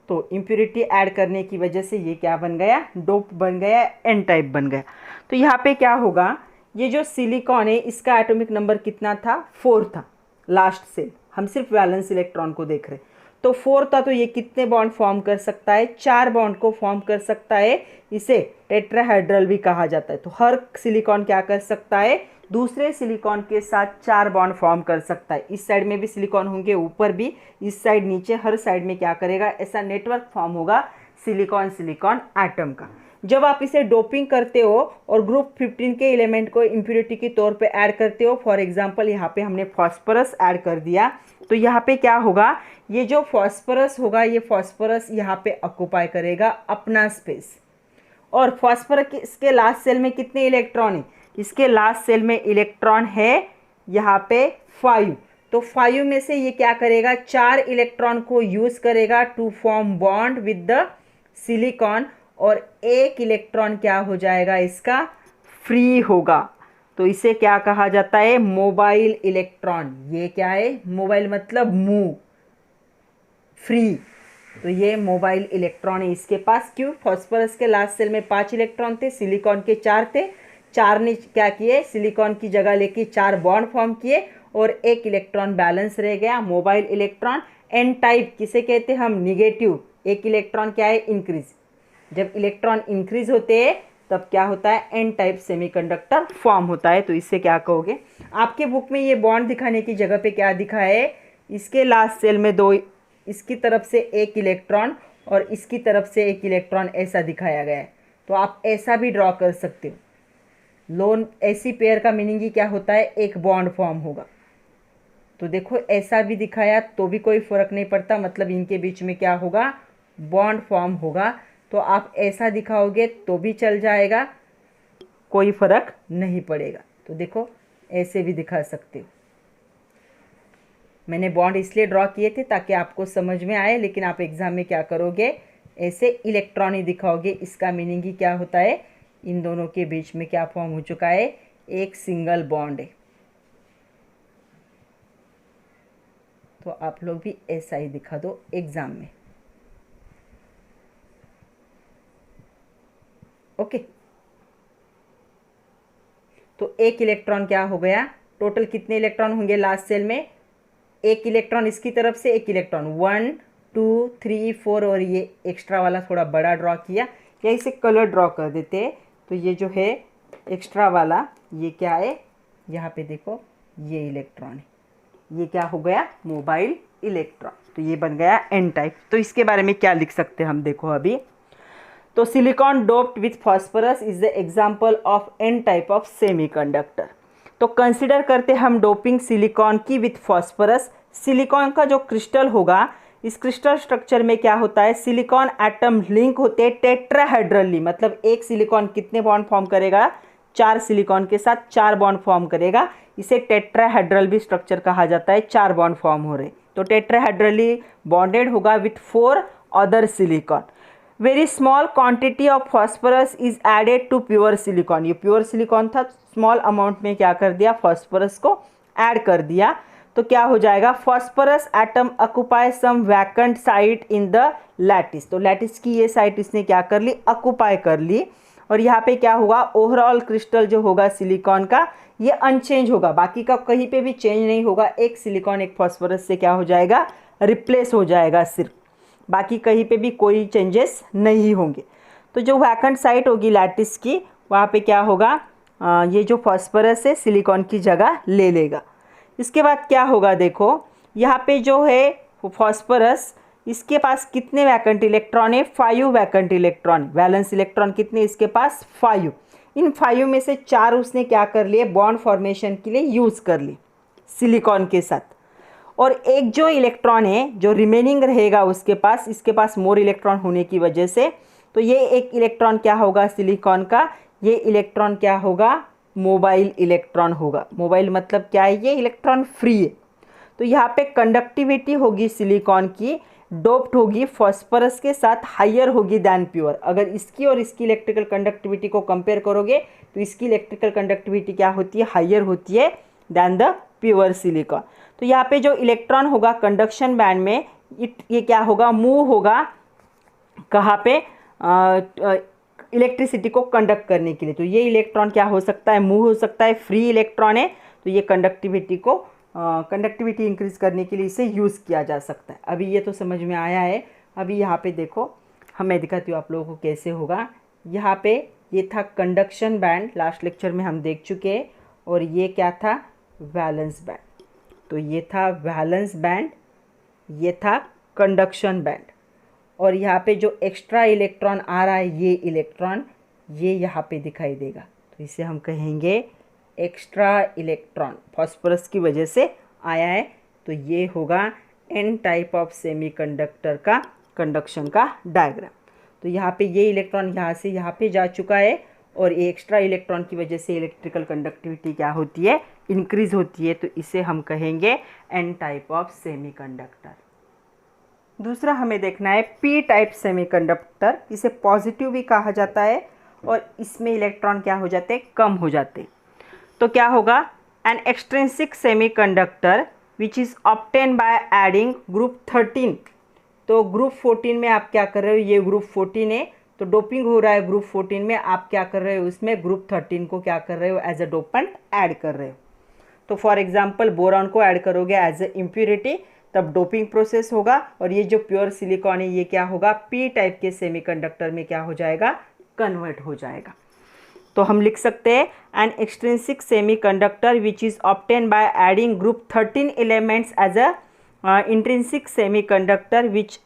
S1: तो इम्प्यूरिटी ऐड करने की वजह से ये क्या बन गया, डोप बन गया, एन टाइप बन गया। तो यहाँ पे क्या होगा, ये जो सिलिकॉन है इसका एटॉमिक नंबर कितना था, 4 था लास्ट से, हम सिर्फ वैलेंस इलेक्ट्रॉन को देख रहे, तो 4 था। तो ये कितने बॉन्ड फॉर्म कर सकता है, 4 बॉन्ड को फॉर्म कर सकता है। इसे टेट्राहेड्रल भी कहा जाता है। तो हर सिलिकॉन क्या कर सकता है, दूसरे सिलिकॉन के साथ 4 बॉन्ड फॉर्म कर सकता है। इस साइड में भी सिलिकॉन होंगे, ऊपर भी, इस साइड नीचे, हर साइड में क्या करेगा, ऐसा नेटवर्क फॉर्म होगा सिलिकॉन सिलिकॉन एटम का। जब आप इसे डोपिंग करते हो और ग्रुप 15 के एलिमेंट को इम्प्यूरिटी के तौर पे ऐड करते हो, फॉर एग्जांपल यहाँ पे हमने फॉस्फोरस ऐड कर दिया, तो यहाँ पे क्या होगा, ये जो फॉस्फोरस होगा, ये फॉस्फोरस यहाँ पे ऑक्युपाई करेगा अपना स्पेस। और फॉस्फोरस इसके लास्ट सेल में कितने इलेक्ट्रॉन है, इसके लास्ट सेल में इलेक्ट्रॉन है यहाँ पे 5। तो 5 में से ये क्या करेगा, 4 इलेक्ट्रॉन को यूज करेगा to form bond with the silicon, और 1 इलेक्ट्रॉन क्या हो जाएगा, इसका फ्री होगा। तो इसे क्या कहा जाता है, मोबाइल इलेक्ट्रॉन। ये क्या है, मोबाइल मतलब मूव, फ्री। तो ये मोबाइल इलेक्ट्रॉन है इसके पास। क्यों, फॉस्फोरस के लास्ट सेल में 5 इलेक्ट्रॉन थे, सिलिकॉन के 4 थे, 4 ने क्या किए, सिलिकॉन की जगह लेके 4 बॉन्ड फॉर्म किए और 1 इलेक्ट्रॉन बैलेंस रह गया, मोबाइल इलेक्ट्रॉन। एन टाइप किसे कहते हैं हम, निगेटिव। 1 इलेक्ट्रॉन क्या है, इंक्रीज। जब इलेक्ट्रॉन इंक्रीज होते हैं तब क्या होता है, एन टाइप सेमीकंडक्टर फॉर्म होता है। तो इससे क्या कहोगे, आपके बुक में ये बॉन्ड दिखाने की जगह पे क्या दिखा है, इसके लास्ट सेल में 2, इसकी तरफ से 1 इलेक्ट्रॉन और इसकी तरफ से 1 इलेक्ट्रॉन, ऐसा दिखाया गया है। तो आप ऐसा भी ड्रॉ कर सकते हो। लोन ऐसी पेयर का मीनिंग ही क्या होता है, एक बॉन्ड फॉर्म होगा। तो देखो ऐसा भी दिखाया तो भी कोई फर्क नहीं पड़ता, मतलब इनके बीच में क्या होगा, बॉन्ड फॉर्म होगा। तो आप ऐसा दिखाओगे तो भी चल जाएगा, कोई फर्क नहीं पड़ेगा। तो देखो ऐसे भी दिखा सकते हो। मैंने बॉन्ड इसलिए ड्रॉ किए थे ताकि आपको समझ में आए, लेकिन आप एग्जाम में क्या करोगे, ऐसे इलेक्ट्रॉन ही दिखाओगे। इसका मीनिंग ही क्या होता है, इन दोनों के बीच में क्या फॉर्म हो चुका है, एक सिंगल बॉन्ड है। तो आप लोग भी ऐसा ही दिखा दो एग्जाम में। ओके, तो 1 इलेक्ट्रॉन क्या हो गया, टोटल कितने इलेक्ट्रॉन होंगे लास्ट सेल में, 1 इलेक्ट्रॉन इसकी तरफ से, 1 इलेक्ट्रॉन, 1 2 3 4, और ये एक्स्ट्रा वाला थोड़ा बड़ा ड्रॉ किया, या इसे कलर ड्रॉ कर देते हैं। तो ये जो है एक्स्ट्रा वाला, ये क्या है, यहाँ पे देखो ये इलेक्ट्रॉन है, ये क्या हो गया, मोबाइल इलेक्ट्रॉन। तो ये बन गया एन टाइप। तो इसके बारे में क्या लिख सकते हैं हम, देखो अभी। तो silicon doped with phosphorus is the example of N type of semiconductor. तो कंसिडर करते हम डोपिंग सिलिकॉन की विथ फॉस्फोरस। सिलिकॉन का जो क्रिस्टल होगा, इस क्रिस्टल स्ट्रक्चर में क्या होता है, सिलिकॉन एटम लिंक होते हैं टेट्राहेड्रली, मतलब एक सिलिकॉन कितने बॉन्ड फॉर्म करेगा, 4 सिलिकॉन के साथ 4 बॉन्ड फॉर्म करेगा। इसे टेट्राहेड्रल भी स्ट्रक्चर कहा जाता है, 4 बॉन्ड फॉर्म हो रहे। तो टेट्राहेड्रली बॉन्डेड होगा with 4 other silicon. Very small quantity of phosphorus is added to pure silicon. ये प्योर सिलिकॉन था, स्मॉल अमाउंट में क्या कर दिया, फॉस्फोरस को ऐड कर दिया। तो क्या हो जाएगा, phosphorus atom occupy some vacant site in the lattice. तो लैटिस की ये साइट इसने क्या कर ली, ऑक्युपाई कर ली। और यहाँ पे क्या होगा, ओवरऑल क्रिस्टल जो होगा सिलिकॉन का, ये अनचेंज होगा, बाकी का कहीं पे भी चेंज नहीं होगा। एक सिलिकॉन एक फॉस्फोरस से क्या हो जाएगा, रिप्लेस हो जाएगा सिर्फ, बाकी कहीं पे भी कोई चेंजेस नहीं होंगे। तो जो वैकेंट साइट होगी लैटिस की, वहाँ पे क्या होगा, ये जो फॉस्फोरस है सिलिकॉन की जगह ले लेगा। इसके बाद क्या होगा, देखो यहाँ पे जो है फॉस्फोरस, इसके पास कितने वैकेंट इलेक्ट्रॉन है, 5 वैकेंट इलेक्ट्रॉन। वैलेंस इलेक्ट्रॉन कितने इसके पास, 5। इन 5 में से 4 उसने क्या कर लिए, बॉन्ड फॉर्मेशन के लिए यूज़ कर ली सिलिकॉन के साथ। और एक जो इलेक्ट्रॉन है जो रिमेनिंग रहेगा उसके पास, इसके पास मोर इलेक्ट्रॉन होने की वजह से, तो ये एक इलेक्ट्रॉन क्या होगा सिलिकॉन का, ये इलेक्ट्रॉन क्या होगा, मोबाइल इलेक्ट्रॉन होगा। मोबाइल मतलब क्या है, ये इलेक्ट्रॉन फ्री है। तो यहाँ पे कंडक्टिविटी होगी सिलिकॉन की, डोप्ड होगी फॉस्फोरस के साथ, हायर होगी दैन प्योर। अगर इसकी और इसकी इलेक्ट्रिकल कंडक्टिविटी को कंपेयर करोगे तो इसकी इलेक्ट्रिकल कंडक्टिविटी क्या होती है, हायर होती है दैन द प्योर सिलिकॉन। तो यहाँ पे जो इलेक्ट्रॉन होगा कंडक्शन बैंड में, ये क्या होगा, मूव होगा कहाँ पे, इलेक्ट्रिसिटी को कंडक्ट करने के लिए। तो ये इलेक्ट्रॉन क्या हो सकता है, मूव हो सकता है, फ्री इलेक्ट्रॉन है, तो ये कंडक्टिविटी इंक्रीज करने के लिए इसे यूज़ किया जा सकता है। अभी ये तो समझ में आया है। अभी यहाँ पे देखो, मैं दिखाती हूँ आप लोगों को कैसे होगा। यहाँ पे ये था कंडक्शन बैंड, लास्ट लेक्चर में हम देख चुके हैं, और ये क्या था, वैलेंस बैंड। तो ये था वैलेंस बैंड, ये था कंडक्शन बैंड, और यहाँ पे जो एक्स्ट्रा इलेक्ट्रॉन आ रहा है, ये इलेक्ट्रॉन ये यहाँ पे दिखाई देगा, तो इसे हम कहेंगे एक्स्ट्रा इलेक्ट्रॉन, फॉस्फोरस की वजह से आया है। तो ये होगा एन टाइप ऑफ सेमीकंडक्टर का कंडक्शन का डायग्राम। तो यहाँ पे ये इलेक्ट्रॉन यहाँ से यहाँ पे जा चुका है, और ये एक्स्ट्रा इलेक्ट्रॉन की वजह से इलेक्ट्रिकल कंडक्टिविटी क्या होती है, इंक्रीज होती है। तो इसे हम कहेंगे एन टाइप ऑफ सेमीकंडक्टर। दूसरा हमें देखना है पी टाइप सेमीकंडक्टर। इसे पॉजिटिव भी कहा जाता है, और इसमें इलेक्ट्रॉन क्या हो जाते हैं, कम हो जाते हैं। तो क्या होगा, an extrinsic semiconductor which is obtain by adding group 13। तो ग्रुप 14 में आप क्या कर रहे हो, ये ग्रुप 14 है, तो डोपिंग हो रहा है ग्रुप 14 में, आप क्या कर रहे हो, उसमें ग्रुप 13 को क्या कर रहे हो, एज अ डोपेंट ऐड कर रहे हो। तो फॉर एग्जांपल बोरॉन को ऐड करोगे एज अ इम्प्योरिटी, तब डोपिंग प्रोसेस होगा, और ये जो प्योर सिलिकॉन है ये क्या होगा, पी टाइप के सेमीकंडक्टर में क्या हो जाएगा, कन्वर्ट हो जाएगा। तो हम लिख सकते हैं an extrinsic semiconductor which is obtain by adding group 13 elements as a intrinsic semiconductor which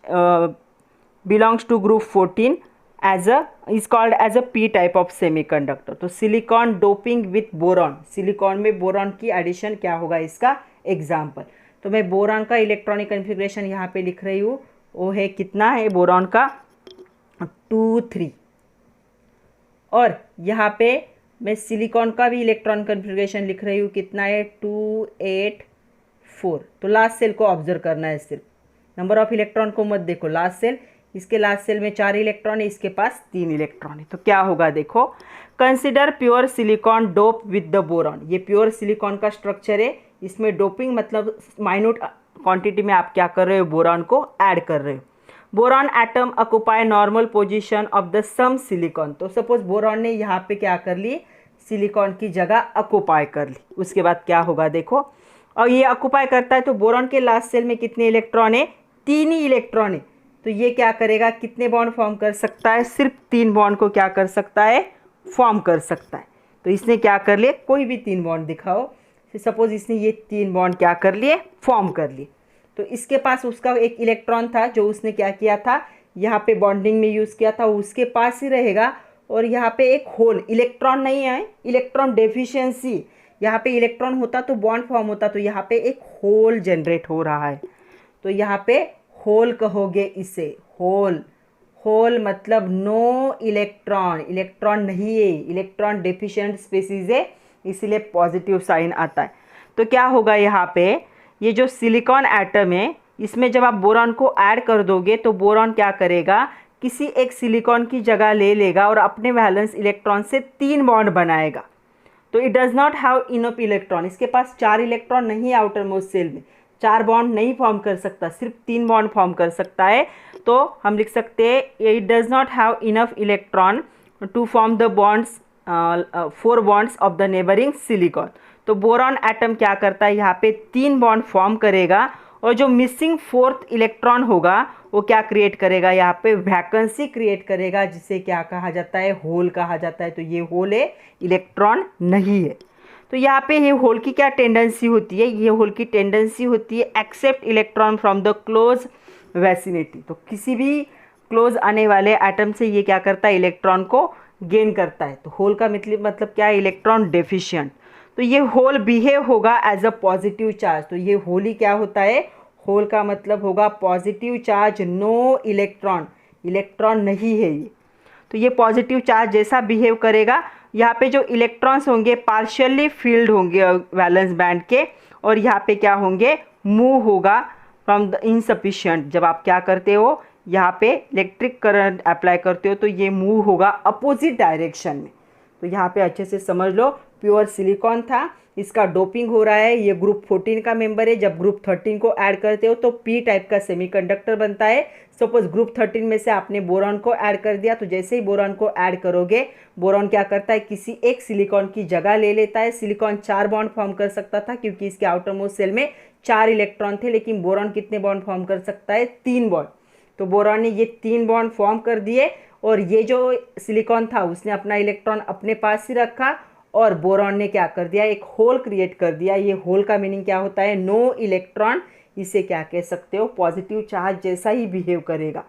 S1: belongs to group 14 as a is called as a P type of semiconductor. तो silicon doping with boron, silicon में boron की addition क्या होगा, इसका example. तो मैं boron का electronic configuration यहाँ पे लिख रही हूँ, वो है कितना है बोरॉन का 2 3, और यहाँ पे मैं सिलिकॉन का भी इलेक्ट्रॉन कन्फिग्रेशन लिख रही हूँ, कितना है 2 8 4। तो लास्ट सेल को ऑब्जर्व करना है, सिर्फ नंबर ऑफ इलेक्ट्रॉन को मत देखो। लास्ट सेल, इसके लास्ट सेल में 4 इलेक्ट्रॉन है, इसके पास 3 इलेक्ट्रॉन है। तो क्या होगा देखो, consider pure silicon dope with the boron. ये प्योर सिलिकॉन का स्ट्रक्चर है, इसमें डोपिंग मतलब माइन्यूट क्वांटिटी में आप क्या कर रहे हो, बोरॉन को ऐड कर रहे हो। Boron atom occupy normal position of the some silicon. तो सपोज बोरॉन ने यहाँ पे क्या कर ली, सिलिकॉन की जगह ऑक्युपाई कर ली। उसके बाद क्या होगा देखो, और ये ऑक्युपाई करता है, तो बोरॉन के लास्ट सेल में कितने इलेक्ट्रॉन है, 3 ही इलेक्ट्रॉन है। तो ये क्या करेगा, कितने बॉन्ड फॉर्म कर सकता है, सिर्फ 3 बॉन्ड को क्या कर सकता है, फॉर्म कर सकता है। तो इसने क्या कर लिए, कोई भी 3 बॉन्ड दिखाओ, सपोज इसने ये 3 बॉन्ड क्या कर लिए, फॉर्म कर लिए। तो इसके पास उसका एक इलेक्ट्रॉन था जो उसने क्या किया था, यहाँ पे बॉन्डिंग में यूज़ किया था, उसके पास ही रहेगा। और यहाँ पे एक होल, इलेक्ट्रॉन नहीं है, इलेक्ट्रॉन डेफिशिएंसी, यहाँ पे इलेक्ट्रॉन होता तो बॉन्ड फॉर्म होता, तो यहाँ पे एक होल जनरेट हो रहा है। तो यहाँ पे होल कहोगे इसे, होल। होल मतलब नो इलेक्ट्रॉन, इलेक्ट्रॉन नहीं है, इलेक्ट्रॉन डेफिशिएंट स्पीसीज है, इसलिए पॉजिटिव साइन आता है। तो क्या होगा यहाँ पे, ये जो सिलिकॉन एटम है, इसमें जब आप बोरॉन को ऐड कर दोगे तो बोरॉन क्या करेगा, किसी एक सिलिकॉन की जगह ले लेगा और अपने वैलेंस इलेक्ट्रॉन से 3 बॉन्ड बनाएगा। तो it does not have enough electron, इसके पास 4 इलेक्ट्रॉन नहीं है आउटर मोस्ट सेल में, 4 बॉन्ड नहीं फॉर्म कर सकता, सिर्फ 3 बॉन्ड फॉर्म कर सकता है। तो हम लिख सकते हैं it does not have enough electron to form the bonds 4 bonds of the neighbouring silicon. तो बोरॉन एटम क्या करता है, यहाँ पे 3 बॉन्ड फॉर्म करेगा, और जो मिसिंग 4th इलेक्ट्रॉन होगा वो क्या क्रिएट करेगा, यहाँ पे वैकेंसी क्रिएट करेगा, जिसे क्या कहा जाता है, होल कहा जाता है। तो ये होल है, इलेक्ट्रॉन नहीं है। तो यहाँ पे ये होल की क्या टेंडेंसी होती है, ये होल की टेंडेंसी होती है accept electron from the close vicinity. तो किसी भी क्लोज आने वाले एटम से ये क्या करता है, इलेक्ट्रॉन को गेन करता है। तो होल का मतलब क्या है, इलेक्ट्रॉन डेफिशिएंट। तो ये होल बिहेव होगा एज अ पॉजिटिव चार्ज। तो ये होल ही क्या होता है, होल का मतलब होगा positive charge, no electron, electron नहीं है ये। तो ये पॉजिटिव चार्ज जैसा बिहेव करेगा यहाँ पे जो इलेक्ट्रॉन्स होंगे पार्शियली फील्ड होंगे वैलेंस बैंड के, और यहाँ पे क्या होंगे, मूव होगा फ्रॉम द इनसफिशिएंट। जब आप क्या करते हो, यहाँ पे इलेक्ट्रिक करंट अप्लाई करते हो तो ये मूव होगा अपोजिट डायरेक्शन में। तो यहाँ पे अच्छे से समझ लो, प्योर सिलिकॉन था, इसका डोपिंग हो रहा है, ये ग्रुप 14 का मेंबर है। जब ग्रुप 13 को ऐड करते हो तो पी टाइप का सेमीकंडक्टर बनता है। सपोज ग्रुप 13 में से आपने बोरॉन को ऐड कर दिया, तो जैसे ही बोरॉन को ऐड करोगे, बोरॉन क्या करता है, किसी एक सिलिकॉन की जगह ले लेता है। सिलिकॉन 4 बॉन्ड फॉर्म कर सकता था क्योंकि इसके आउटर मोस्ट सेल में 4 इलेक्ट्रॉन थे, लेकिन बोरॉन कितने बॉन्ड फॉर्म कर सकता है, 3 बॉन्ड। तो बोरॉन ने ये 3 बॉन्ड फॉर्म कर दिए, और ये जो सिलिकॉन था उसने अपना इलेक्ट्रॉन अपने पास ही रखा, और बोरॉन ने क्या कर दिया, एक होल क्रिएट कर दिया। ये होल का मीनिंग क्या होता है, नो इलेक्ट्रॉन। इसे क्या कह सकते हो, पॉजिटिव चार्ज जैसा ही बिहेव करेगा।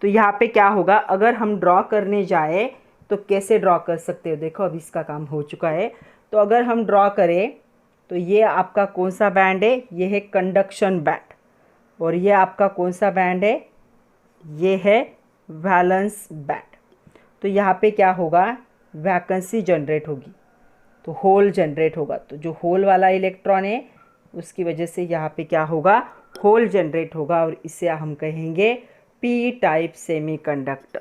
S1: तो यहाँ पे क्या होगा, अगर हम ड्रॉ करने जाए तो कैसे ड्रॉ कर सकते हो, देखो अभी इसका काम हो चुका है। तो अगर हम ड्रॉ करें तो ये आपका कौन सा बैंड है, ये है कंडक्शन बैंड, और ये आपका कौन सा बैंड है, ये है वैलेंस बैंड। तो यहाँ पे क्या होगा, वैकेंसी जनरेट होगी, तो होल जनरेट होगा। तो जो होल वाला इलेक्ट्रॉन है उसकी वजह से यहाँ पे क्या होगा, होल जनरेट होगा, और इसे हम कहेंगे पी टाइप सेमीकंडक्टर।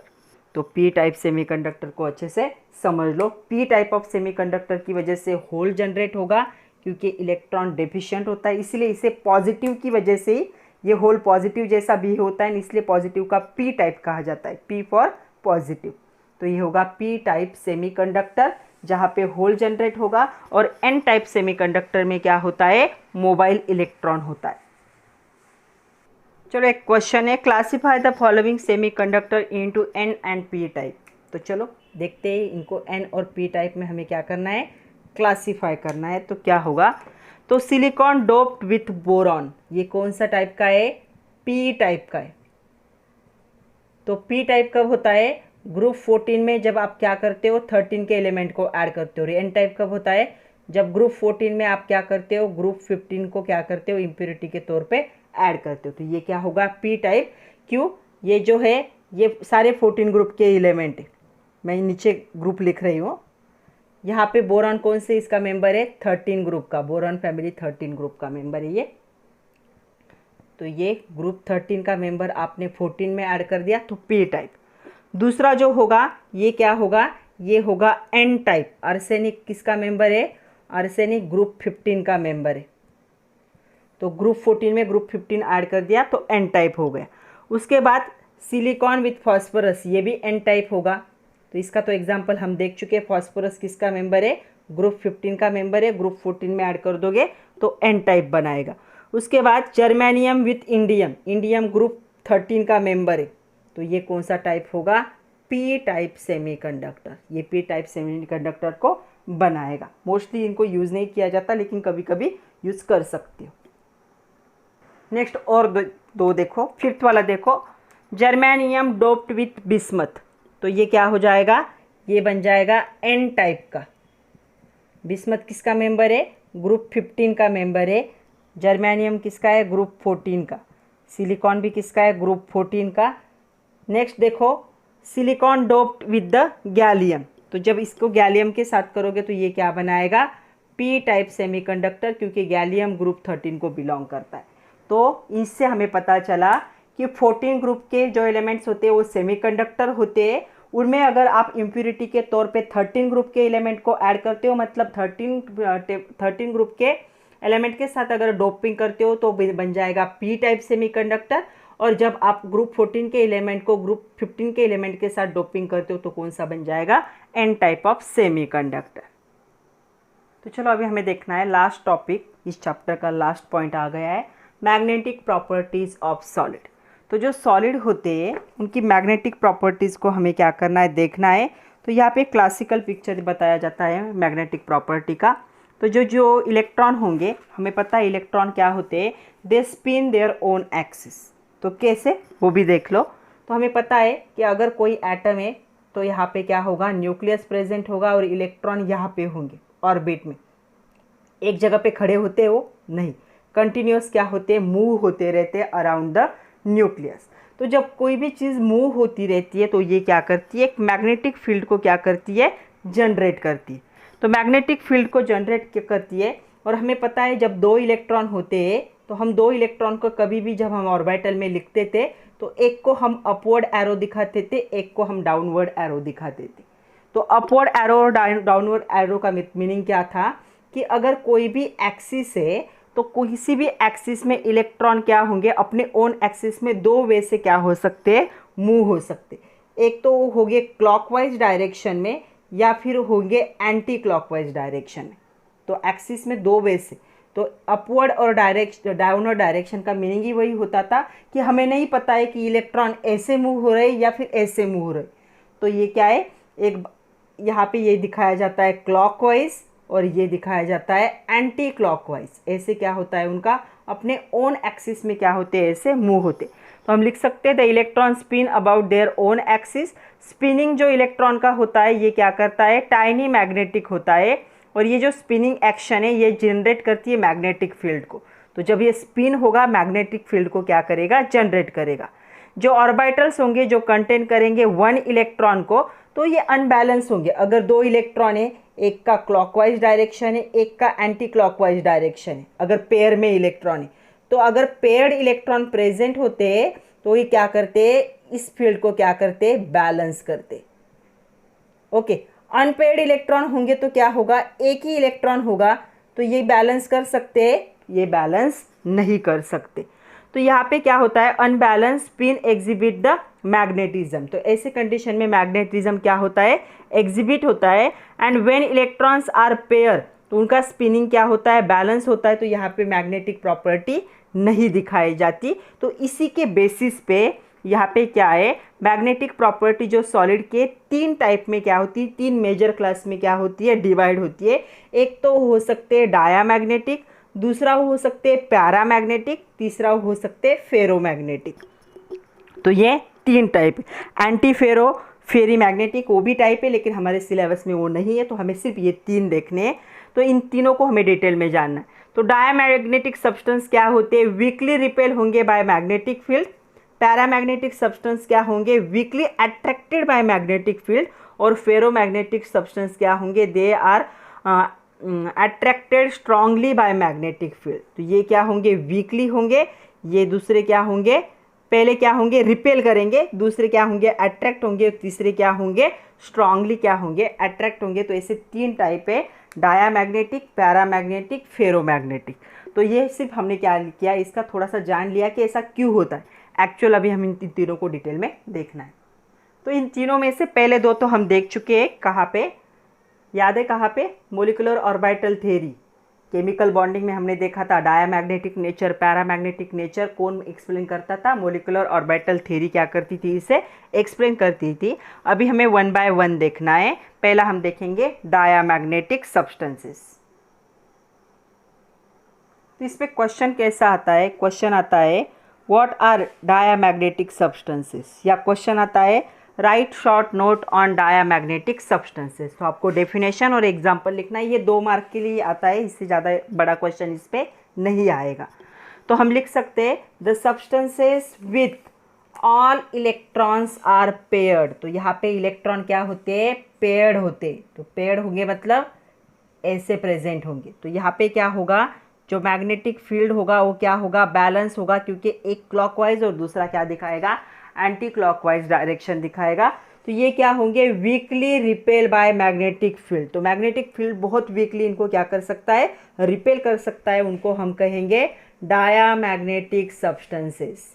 S1: तो पी टाइप सेमीकंडक्टर को अच्छे से समझ लो। पी टाइप ऑफ सेमीकंडक्टर की वजह से होल जनरेट होगा क्योंकि इलेक्ट्रॉन डेफिशिएंट होता है, इसलिए इसे पॉजिटिव की वजह से ही ये होल पॉजिटिव जैसा भी होता है, इसलिए पॉजिटिव का पी टाइप कहा जाता है, पी फॉर पॉजिटिव। तो ये होगा पी टाइप सेमीकंडक्टर जहाँ पे होल जनरेट होगा, और एन टाइप सेमीकंडक्टर में क्या होता है, मोबाइल इलेक्ट्रॉन होता है। चलो एक क्वेश्चन है, classify the following semiconductor into N and P type. तो चलो देखते हैं इनको, एन और पी टाइप में हमें क्या करना है, क्लासिफाई करना है। तो क्या होगा, तो सिलिकॉन डोप्ड विथ बोरॉन, ये कौन सा टाइप का है, पी टाइप का है। तो पी टाइप कब होता है, ग्रुप 14 में जब आप क्या करते हो, 13 के एलिमेंट को ऐड करते हो। एन टाइप कब होता है, जब ग्रुप 14 में आप क्या करते हो, ग्रुप 15 को क्या करते हो, इम्प्योरिटी के तौर पे ऐड करते हो। तो ये क्या होगा, पी टाइप। क्यों, ये जो है ये सारे 14 ग्रुप के एलिमेंट है, मैं नीचे ग्रुप लिख रही हूँ। यहाँ पे बोरॉन कौन से इसका मेंबर है, 13 ग्रुप का, बोरॉन फैमिली 13 ग्रुप का मेंबर है ये। तो ये ग्रुप 13 का मेंबर आपने 14 में ऐड कर दिया, तो पी टाइप। दूसरा जो होगा ये क्या होगा, ये होगा एन टाइप। आर्सेनिक किसका मेंबर है, आर्सेनिक ग्रुप 15 का मेंबर है। तो ग्रुप 14 में ग्रुप 15 ऐड कर दिया तो एन टाइप हो गया। उसके बाद सिलिकॉन विथ फॉस्फोरस, ये भी एन टाइप होगा। तो इसका तो एग्जांपल हम देख चुके हैं, फॉस्फोरस किसका मेंबर है, ग्रुप 15 का मेंबर है। ग्रुप 14 में ऐड कर दोगे तो एन टाइप बनाएगा। उसके बाद germanium with indium, indium group 13 का मेंबर है। तो ये कौन सा टाइप होगा, पी टाइप सेमीकंडक्टर। ये पी टाइप सेमीकंडक्टर को बनाएगा। मोस्टली इनको यूज़ नहीं किया जाता, लेकिन कभी कभी यूज़ कर सकते हो। नेक्स्ट और दो देखो, फिफ्थ वाला देखो, जर्मेनियम डोप्ड विथ बिस्मथ। तो ये क्या हो जाएगा, ये बन जाएगा एन टाइप का। बिस्मथ किसका मेंबर है, ग्रुप 15 का मेंबर है। जर्मेनियम किसका है, ग्रुप 14 का। सिलिकॉन भी किसका है, ग्रुप 14 का। नेक्स्ट देखो, silicon doped with the gallium. तो जब इसको गैलियम के साथ करोगे तो ये क्या बनाएगा, पी टाइप सेमीकंडक्टर, क्योंकि गैलियम ग्रुप 13 को बिलोंग करता है। तो इससे हमें पता चला कि 14 ग्रुप के जो एलिमेंट्स होते हैं वो सेमीकंडक्टर होते हैं। उनमें अगर आप इम्प्योरिटी के तौर पे 13 ग्रुप के एलिमेंट को ऐड करते हो, मतलब 13 ग्रुप के एलिमेंट के साथ अगर डोपिंग करते हो तो बन जाएगा पी टाइप सेमीकंडक्टर। और जब आप ग्रुप 14 के एलिमेंट को ग्रुप 15 के एलिमेंट के साथ डोपिंग करते हो तो कौन सा बन जाएगा, एन टाइप ऑफ सेमीकंडक्टर। तो चलो अभी हमें देखना है लास्ट टॉपिक, इस चैप्टर का लास्ट पॉइंट आ गया है, मैग्नेटिक प्रॉपर्टीज़ ऑफ सॉलिड। तो जो सॉलिड होते हैं उनकी मैग्नेटिक प्रॉपर्टीज़ को हमें क्या करना है, देखना है। तो यहाँ पे क्लासिकल पिक्चर बताया जाता है मैग्नेटिक प्रॉपर्टी का। तो जो इलेक्ट्रॉन होंगे, हमें पता है इलेक्ट्रॉन क्या होते हैं, दे स्पिन देयर ओन एक्सिस। तो कैसे, वो भी देख लो। तो हमें पता है कि अगर कोई एटम है तो यहाँ पे क्या होगा, न्यूक्लियस प्रेजेंट होगा और इलेक्ट्रॉन यहाँ पे होंगे ऑर्बिट में। एक जगह पे खड़े होते हो नहीं, कंटिन्यूस क्या होते हैं, मूव होते रहते हैं अराउंड द न्यूक्लियस। तो जब कोई भी चीज़ मूव होती रहती है तो ये क्या करती है, एक मैग्नेटिक फील्ड को क्या करती है, जनरेट करती है। तो मैग्नेटिक फील्ड को जनरेट करती है। और हमें पता है जब 2 इलेक्ट्रॉन होते हैं तो हम 2 इलेक्ट्रॉन को कभी भी जब हम ऑर्बिटल में लिखते थे तो एक को हम अपवर्ड एरो दिखाते थे, एक को हम डाउनवर्ड एरो दिखाते थे। तो अपवर्ड एरो और डाउनवर्ड एरो का मीनिंग क्या था कि अगर कोई भी एक्सिस है तो किसी भी एक्सिस में इलेक्ट्रॉन क्या होंगे, अपने ओन एक्सिस में 2 वे से क्या हो सकते हैं, मूव हो सकते। एक तो वो होंगे क्लॉकवाइज डायरेक्शन में या फिर होंगे एंटी क्लॉकवाइज डायरेक्शन में। तो एक्सिस में 2 वे से, तो अपवर्ड और डाउनवर्ड डायरेक्शन का मीनिंग ही वही होता था कि हमें नहीं पता है कि इलेक्ट्रॉन ऐसे मूव हो रहे या फिर ऐसे मूव हो रहे। तो ये क्या है, एक यहाँ पे ये दिखाया जाता है क्लॉकवाइज और ये दिखाया जाता है एंटी क्लॉकवाइज। ऐसे क्या होता है, उनका अपने ओन एक्सिस में क्या होते हैं, ऐसे मूव होते। तो हम लिख सकते हैं the electron spin about their own axis. Spinning जो इलेक्ट्रॉन का होता है ये क्या करता है, टाइनी मैग्नेटिक होता है। और ये जो स्पिनिंग एक्शन है ये जनरेट करती है मैग्नेटिक फील्ड को। तो जब ये स्पिन होगा मैग्नेटिक फील्ड को क्या करेगा, जनरेट करेगा। जो ऑर्बिटल्स होंगे जो कंटेन करेंगे 1 इलेक्ट्रॉन को, तो ये अनबैलेंस होंगे। अगर 2 इलेक्ट्रॉन है, एक का क्लॉकवाइज डायरेक्शन है, एक का एंटी क्लॉकवाइज डायरेक्शन है, अगर पेयर में इलेक्ट्रॉन है, तो अगर पेयर्ड इलेक्ट्रॉन प्रेजेंट होते हैं तो ये क्या करते हैं, इस फील्ड को क्या करते, बैलेंस करते। ओके, अनपेयर्ड इलेक्ट्रॉन होंगे तो क्या होगा, एक ही इलेक्ट्रॉन होगा, तो ये बैलेंस कर सकते हैं, ये बैलेंस नहीं कर सकते। तो यहाँ पे क्या होता है, unbalance spin exhibit the magnetism. तो ऐसे कंडीशन में मैग्नेटिज्म क्या होता है, एग्जिबिट होता है। And when electrons are pair, तो उनका स्पिनिंग क्या होता है, बैलेंस होता है। तो यहाँ पे मैग्नेटिक प्रॉपर्टी नहीं दिखाई जाती। तो इसी के बेसिस पे यहाँ पे क्या है, मैग्नेटिक प्रॉपर्टी जो सॉलिड के 3 टाइप में क्या होती है, 3 मेजर क्लास में क्या होती है, डिवाइड होती है। एक तो हो सकते हैं डायामैग्नेटिक, दूसरा हो सकते हैं पैरामैग्नेटिक, तीसरा हो सकते हैं फेरोमैग्नेटिक। तो ये 3 टाइप। एंटी फेरो फेरी मैग्नेटिक वो भी टाइप है लेकिन हमारे सिलेबस में वो नहीं है, तो हमें सिर्फ ये 3 देखने हैं। तो इन तीनों को हमें डिटेल में जानना है। तो डायामैग्नेटिक सब्सटेंस क्या होते हैं, वीकली रिपेल होंगे by magnetic field. Paramagnetic substance क्या होंगे, weakly attracted by magnetic field. और फेरोमैग्नेटिक सब्सटेंस क्या होंगे, they are attracted strongly by magnetic field. तो ये क्या होंगे, वीकली होंगे। ये दूसरे क्या होंगे, पहले क्या होंगे, रिपेल करेंगे, दूसरे क्या होंगे, अट्रैक्ट होंगे, तीसरे क्या होंगे, स्ट्रांगली क्या होंगे, अट्रैक्ट होंगे। तो ऐसे 3 टाइप है, डायामैग्नेटिक, पैरामैग्नेटिक, फेरोमैग्नेटिक। तो ये सिर्फ हमने क्या किया, इसका थोड़ा सा जान लिया कि ऐसा क्यों होता है। एक्चुअल अभी हम इन तीनों को डिटेल में देखना है। तो इन तीनों में से पहले 2 तो हम देख चुके हैं, कहाँ पे याद है, कहाँ पे, molecular orbital theory, chemical bonding में हमने देखा था। डायामैग्नेटिक नेचर, पैरामैग्नेटिक नेचर कौन एक्सप्लेन करता था, मोलिकुलर ऑर्बिटल थ्योरी क्या करती थी, इसे एक्सप्लेन करती थी। अभी हमें 1 बाय 1 देखना है। पहला हम देखेंगे डायामैग्नेटिक सब्सटेंसेस। तो इस पे क्वेश्चन कैसा आता है, क्वेश्चन आता है व्हाट आर डायामैग्नेटिक सब्सटेंसेस, या क्वेश्चन आता है right short note on diamagnetic substances. तो आपको डेफिनेशन और एग्जाम्पल लिखना है। ये 2 मार्क के लिए आता है, इससे ज़्यादा बड़ा क्वेश्चन इस पे नहीं आएगा। तो हम लिख सकते हैं the substances with all electrons are paired. तो यहाँ पे इलेक्ट्रॉन क्या होते हैं, पेयर्ड होते। तो पेयर्ड होंगे मतलब ऐसे प्रेजेंट होंगे। तो यहाँ पे क्या होगा, जो मैग्नेटिक फील्ड होगा वो क्या होगा, बैलेंस होगा, क्योंकि एक क्लॉकवाइज और दूसरा क्या दिखाएगा, एंटी क्लॉकवाइज डायरेक्शन दिखाएगा। तो ये क्या होंगे, weekly repel by magnetic field. तो मैग्नेटिक फील्ड बहुत वीकली इनको क्या कर सकता है, रिपेल कर सकता है। उनको हम कहेंगे डायामैग्नेटिक सब्सटेंसेस।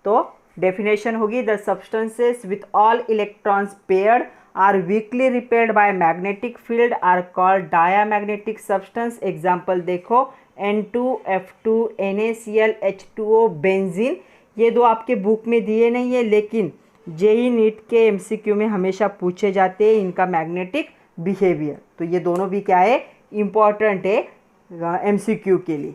S1: तो डेफिनेशन होगी the substances with all electrons paired are weakly repelled by magnetic field are called diamagnetic substance. Example देखो, N2F2 NaCl H2O बेंजीन। ये 2 आपके बुक में दिए नहीं है लेकिन जेई नीट के MCQ में हमेशा पूछे जाते हैं इनका मैग्नेटिक बिहेवियर। तो ये दोनों भी क्या है, इम्पॉर्टेंट है MCQ के लिए।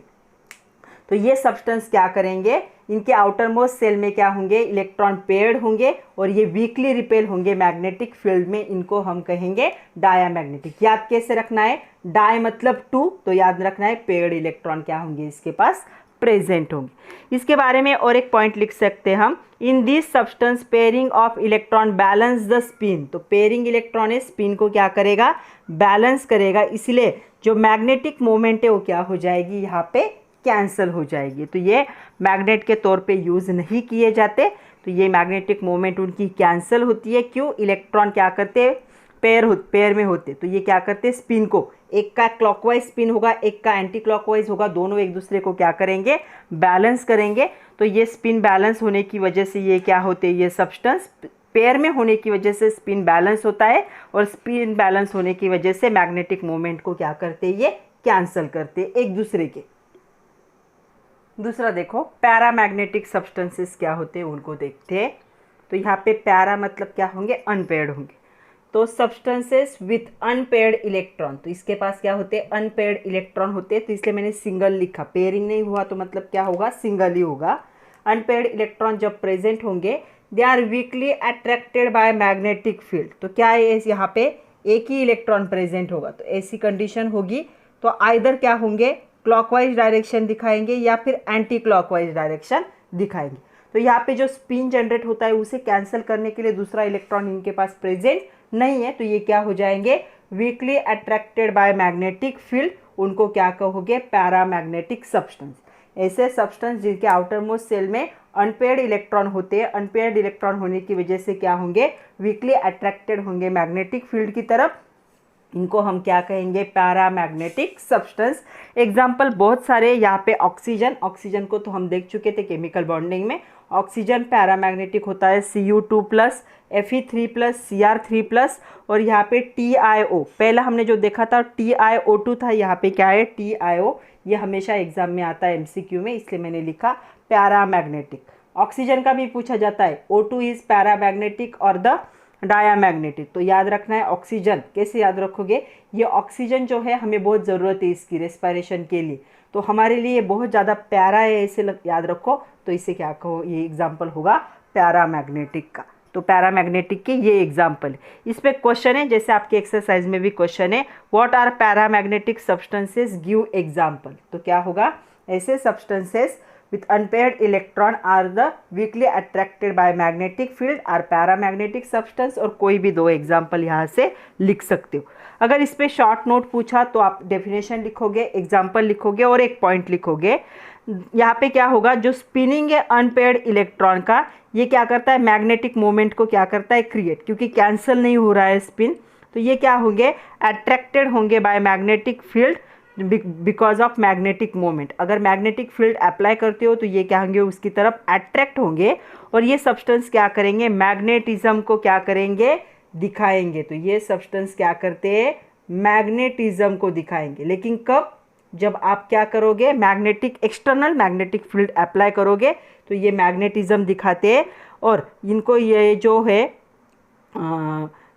S1: तो ये सब्सटेंस क्या करेंगे, इनके आउटर मोस्ट सेल में क्या होंगे, इलेक्ट्रॉन पेयर्ड होंगे और ये वीकली रिपेल होंगे मैग्नेटिक फील्ड में। इनको हम कहेंगे डायामैग्नेटिक। याद कैसे रखना है, डाय मतलब 2, तो याद रखना है पेयर्ड इलेक्ट्रॉन क्या होंगे इसके पास, प्रेजेंट होंगे। इसके बारे में और एक पॉइंट लिख सकते हैं हम, in this substance pairing of electron balance the spin. तो पेयरिंग इलेक्ट्रॉन है स्पिन को क्या करेगा, बैलेंस करेगा, इसलिए जो मैग्नेटिक मोमेंट है वो क्या हो जाएगी, यहाँ पे कैंसिल हो जाएगी। तो ये मैग्नेट के तौर पे यूज़ नहीं किए जाते, तो ये मैग्नेटिक मोमेंट उनकी कैंसिल होती है। क्यों, इलेक्ट्रॉन क्या करते हैं, पेयर में होते, तो ये क्या करते हैं, स्पिन को, एक का क्लॉकवाइज स्पिन होगा, एक का एंटी क्लॉकवाइज होगा, दोनों एक दूसरे को क्या करेंगे, बैलेंस करेंगे। तो ये स्पिन बैलेंस होने की वजह से ये क्या होते हैं, ये सब्सटेंस पेयर में होने की वजह से स्पिन बैलेंस होता है, और स्पिन बैलेंस होने की वजह से मैग्नेटिक मोमेंट को क्या करते हैं, ये कैंसिल करते हैं एक दूसरे के। दूसरा देखो, पैरामैग्नेटिक सब्सटेंसेस क्या होते हैं उनको देखते हैं। तो यहाँ पे पैरा मतलब क्या होंगे, अनपेयर्ड होंगे। तो सब्सटेंसेस विथ अनपेयर्ड इलेक्ट्रॉन, तो इसके पास क्या होते हैं, अनपेयर्ड इलेक्ट्रॉन होते हैं, तो इसलिए मैंने सिंगल लिखा, पेयरिंग नहीं हुआ तो मतलब क्या होगा, सिंगल ही होगा। अनपेयर्ड इलेक्ट्रॉन जब प्रेजेंट होंगे, they are weakly attracted by magnetic field. तो क्या है, यहाँ पे एक ही इलेक्ट्रॉन प्रेजेंट होगा, तो ऐसी कंडीशन होगी तो आइदर क्या होंगे, क्लॉकवाइज डायरेक्शन दिखाएंगे या फिर एंटी क्लॉकवाइज डायरेक्शन दिखाएंगे। तो यहाँ पे जो स्पिन जनरेट होता है उसे कैंसिल करने के लिए दूसरा इलेक्ट्रॉन इनके पास प्रेजेंट नहीं है, तो ये क्या हो जाएंगे, weekly attracted by magnetic field, उनको क्या कहोगे, पैरामैग्नेटिक सब्सटेंस। ऐसे सब्सटेंस जिनके आउटर मोस्ट सेल में अनपेयर्ड इलेक्ट्रॉन होते हैं, अनपेयर्ड इलेक्ट्रॉन होने की वजह से क्या होंगे, वीकली अट्रैक्टेड होंगे मैग्नेटिक फील्ड की तरफ, इनको हम क्या कहेंगे, पैरामैग्नेटिक सब्सटेंस। एग्जाम्पल बहुत सारे, यहाँ पे ऑक्सीजन, ऑक्सीजन को तो हम देख चुके थे केमिकल बॉन्डिंग में, ऑक्सीजन पैरामैग्नेटिक होता है, Cu2+, Fe3+, Cr3+, और यहाँ पे TiO, पहला हमने जो देखा था TiO2 था, यहाँ पे क्या है, TiO, ये हमेशा एग्जाम में आता है MCQ में, इसलिए मैंने लिखा पैरामैग्नेटिक। ऑक्सीजन का भी पूछा जाता है, O2 इज पैरामैग्नेटिक और द डायामैग्नेटिक। तो याद रखना है ऑक्सीजन, कैसे याद रखोगे, ये ऑक्सीजन जो है हमें बहुत ज़रूरत है इसकी रेस्पिरेशन के लिए, तो हमारे लिए बहुत ज़्यादा प्यारा है, ऐसे याद रखो। तो इसे क्या कहो, ये एग्जाम्पल होगा पैरामैग्नेटिक का। तो पैरामैग्नेटिक के ये एग्जाम्पल, इस पर क्वेश्चन है, जैसे आपके एक्सरसाइज में भी क्वेश्चन है, what are paramagnetic substances, give example. तो क्या होगा, ऐसे substances with unpaired electron are the weakly attracted by magnetic field are paramagnetic substance, और कोई भी दो एग्जाम्पल यहाँ से लिख सकते हो। अगर इस पे शॉर्ट नोट पूछा तो आप डेफिनेशन लिखोगे, एग्जाम्पल लिखोगे और एक पॉइंट लिखोगे। यहाँ पे क्या होगा, जो स्पिनिंग है अनपेयर्ड इलेक्ट्रॉन का, ये क्या करता है, मैग्नेटिक मोमेंट को क्या करता है, क्रिएट, क्योंकि कैंसिल नहीं हो रहा है स्पिन, तो ये क्या होंगे, अट्रैक्टेड होंगे by magnetic field because of magnetic moment. अगर मैग्नेटिक फील्ड अप्लाई करते हो तो ये क्या होंगे, उसकी तरफ अट्रैक्ट होंगे, और ये सब्सटेंस क्या करेंगे, मैग्नेटिज्म को क्या करेंगे, दिखाएंगे। तो ये सब्सटेंस क्या करते हैं, मैग्नेटिज्म को दिखाएंगे, लेकिन कब, जब आप क्या करोगे, magnetic external magnetic field apply करोगे तो ये मैग्नेटिज्म दिखाते हैं, और इनको ये जो है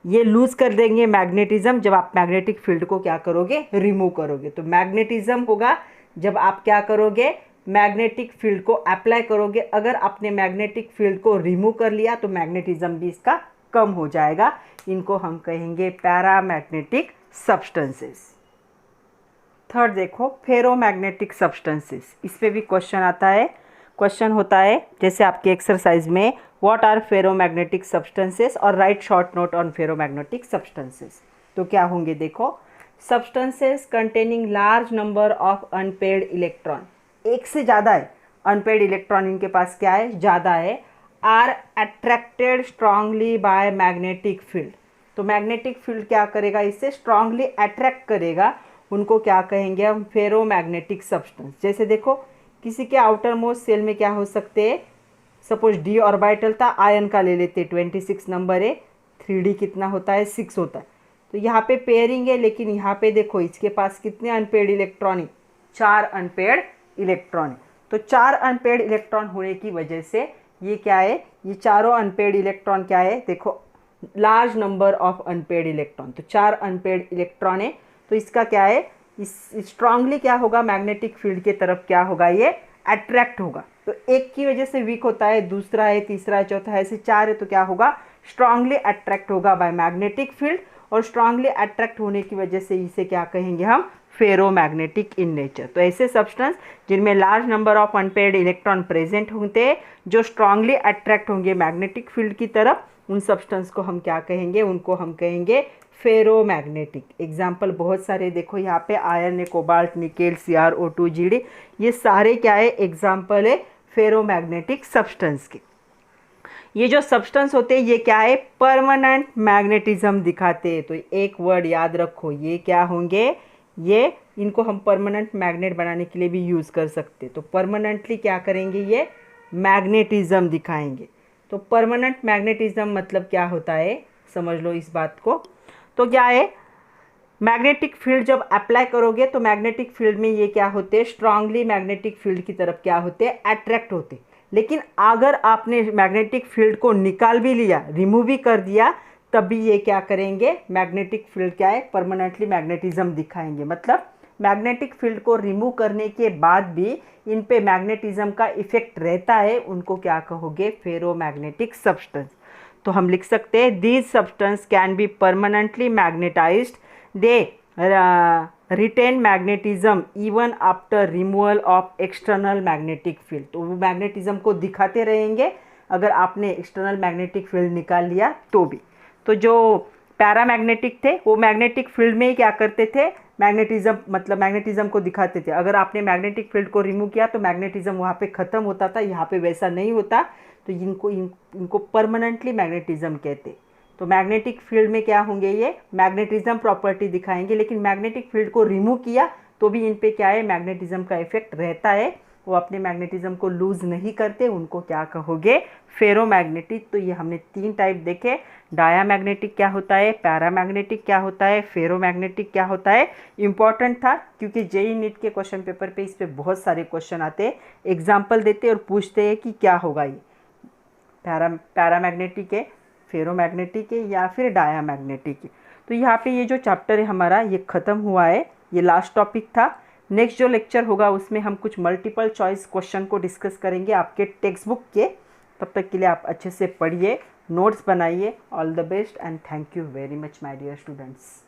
S1: ये लूज़ कर देंगे मैग्नेटिज्म जब आप मैग्नेटिक फील्ड को क्या करोगे, रिमूव करोगे। तो मैग्नेटिज्म होगा जब आप क्या करोगे, मैग्नेटिक फील्ड को अप्लाई करोगे। अगर आपने मैग्नेटिक फील्ड को रिमूव कर लिया तो मैग्नेटिज्म भी इसका कम हो जाएगा। इनको हम कहेंगे पैरामैग्नेटिक सब्सटेंसेस। थर्ड देखो, फेरोमैग्नेटिक सब्सटेंसेस, इस पे भी क्वेश्चन आता है, क्वेश्चन होता है जैसे आपके एक्सरसाइज में, व्हाट आर फेरोमैग्नेटिक सब्सटेंसेस और right short note on ferromagnetic substances. तो क्या होंगे देखो, substances containing large number of unpaired electron, एक से ज़्यादा है अनपेयर्ड इलेक्ट्रॉन इनके पास क्या है, ज़्यादा है, are attracted strongly by magnetic field. तो मैग्नेटिक फील्ड क्या करेगा, इससे स्ट्रांगली अट्रैक्ट करेगा, उनको क्या कहेंगे हम, फेरोमैग्नेटिक सब्सटेंस। जैसे देखो किसी के आउटर मोस्ट सेल में क्या हो सकते हैं, सपोज डी ऑर्बिटल था, आयन का ले लेते, 26 नंबर है, 3D कितना होता है, 6 होता है। तो यहाँ पे पेयरिंग है, लेकिन यहाँ पे देखो इसके पास कितने अनपेयर्ड इलेक्ट्रॉन है, 4 अनपेयर्ड इलेक्ट्रॉन है। तो 4 अनपेयर्ड इलेक्ट्रॉन होने की वजह से ये क्या है, ये चारों अनपेयर्ड इलेक्ट्रॉन क्या है, देखो large number of unpaired electron, तो 4 अनपेयर्ड इलेक्ट्रॉन है, तो इसका क्या है, इस स्ट्रांगली क्या होगा, मैग्नेटिक फील्ड के तरफ क्या होगा, ये अट्रैक्ट होगा। तो एक की वजह से वीक होता है, दूसरा है, तीसरा है, चौथा है, ऐसे 4 है, तो क्या होगा, स्ट्रांगली अट्रैक्ट होगा बाय मैग्नेटिक फील्ड। और स्ट्रांगली अट्रैक्ट होने की वजह से इसे क्या कहेंगे हम, फेरोमैग्नेटिक इन नेचर। तो ऐसे सब्सटेंस जिनमें large number of unpaired electron present होते हैं, जो स्ट्रांगली अट्रैक्ट होंगे मैग्नेटिक फील्ड की तरफ, उन सब्सटेंस को हम क्या कहेंगे, उनको हम कहेंगे फेरोमैग्नेटिक। एग्जाम्पल बहुत सारे देखो यहाँ पे, आयरन है, कोबाल्ट, निकेल, CrO2, जीडी, ये सारे क्या है, एग्जाम्पल है फेरोमैग्नेटिक सब्सटेंस के। ये जो सब्सटेंस होते हैं ये क्या है, परमानेंट मैग्नेटिज्म दिखाते हैं। तो एक वर्ड याद रखो, ये क्या होंगे, ये इनको हम परमानेंट मैग्नेट बनाने के लिए भी यूज़ कर सकते। तो परमानेंटली क्या करेंगे, ये मैग्नेटिज्म दिखाएंगे। तो परमानेंट मैग्नेटिज्म मतलब क्या होता है, समझ लो इस बात को। तो क्या है, मैग्नेटिक फील्ड जब अप्लाई करोगे तो मैग्नेटिक फील्ड में ये क्या होते हैं, स्ट्रांगली मैग्नेटिक फील्ड की तरफ क्या होते हैं, अट्रैक्ट होते। लेकिन अगर आपने मैग्नेटिक फील्ड को निकाल भी लिया, रिमूव भी कर दिया, तब भी ये क्या करेंगे, मैग्नेटिक फील्ड क्या है, परमानेंटली मैग्नेटिज्म दिखाएंगे। मतलब मैग्नेटिक फील्ड को रिमूव करने के बाद भी इन पे मैग्नेटिज्म का इफेक्ट रहता है, उनको क्या कहोगे, फेरोमैग्नेटिक सब्सटेंस। तो हम लिख सकते हैं, these substance can be permanently magnetised, they retain magnetism even after removal of external magnetic field. तो वो मैग्नेटिज्म को दिखाते रहेंगे अगर आपने एक्सटर्नल मैग्नेटिक फील्ड निकाल लिया तो भी। तो जो पैरामैग्नेटिक थे वो मैग्नेटिक फील्ड में ही क्या करते थे, मैग्नेटिज्म मतलब मैग्नेटिज्म को दिखाते थे। अगर आपने मैग्नेटिक फील्ड को रिमूव किया तो मैग्नेटिज्म वहाँ पे ख़त्म होता था, यहाँ पे वैसा नहीं होता। तो इनको परमानेंटली मैग्नेटिज्म कहते। तो मैग्नेटिक फील्ड में क्या होंगे, ये मैग्नेटिज्म प्रॉपर्टी दिखाएंगे, लेकिन मैग्नेटिक फील्ड को रिमूव किया तो भी इन पे क्या है, मैग्नेटिज्म का इफेक्ट रहता है। वो अपने मैग्नेटिज्म को लूज नहीं करते, उनको क्या कहोगे, फेरोमैग्नेटिक। तो ये हमने 3 टाइप देखे, डायामैग्नेटिक क्या होता है, पैरामैग्नेटिक क्या होता है, फेरोमैग्नेटिक क्या होता है। इंपॉर्टेंट था क्योंकि जेईई नीट के क्वेश्चन पेपर पे इस पे बहुत सारे क्वेश्चन आते हैं, एग्जाम्पल देते और पूछते हैं कि क्या होगा, ये पैरामैग्नेटिक है, फेरोमैग्नेटिक है या फिर डायामैग्नेटिक है। तो यहाँ पे ये जो चैप्टर है हमारा ये ख़त्म हुआ है, ये लास्ट टॉपिक था। नेक्स्ट जो लेक्चर होगा उसमें हम कुछ मल्टीपल चॉइस क्वेश्चन को डिस्कस करेंगे आपके टेक्स्ट बुक के। तब तक के लिए आप अच्छे से पढ़िए, नोट्स बनाइए। All the best and thank you very much my dear students.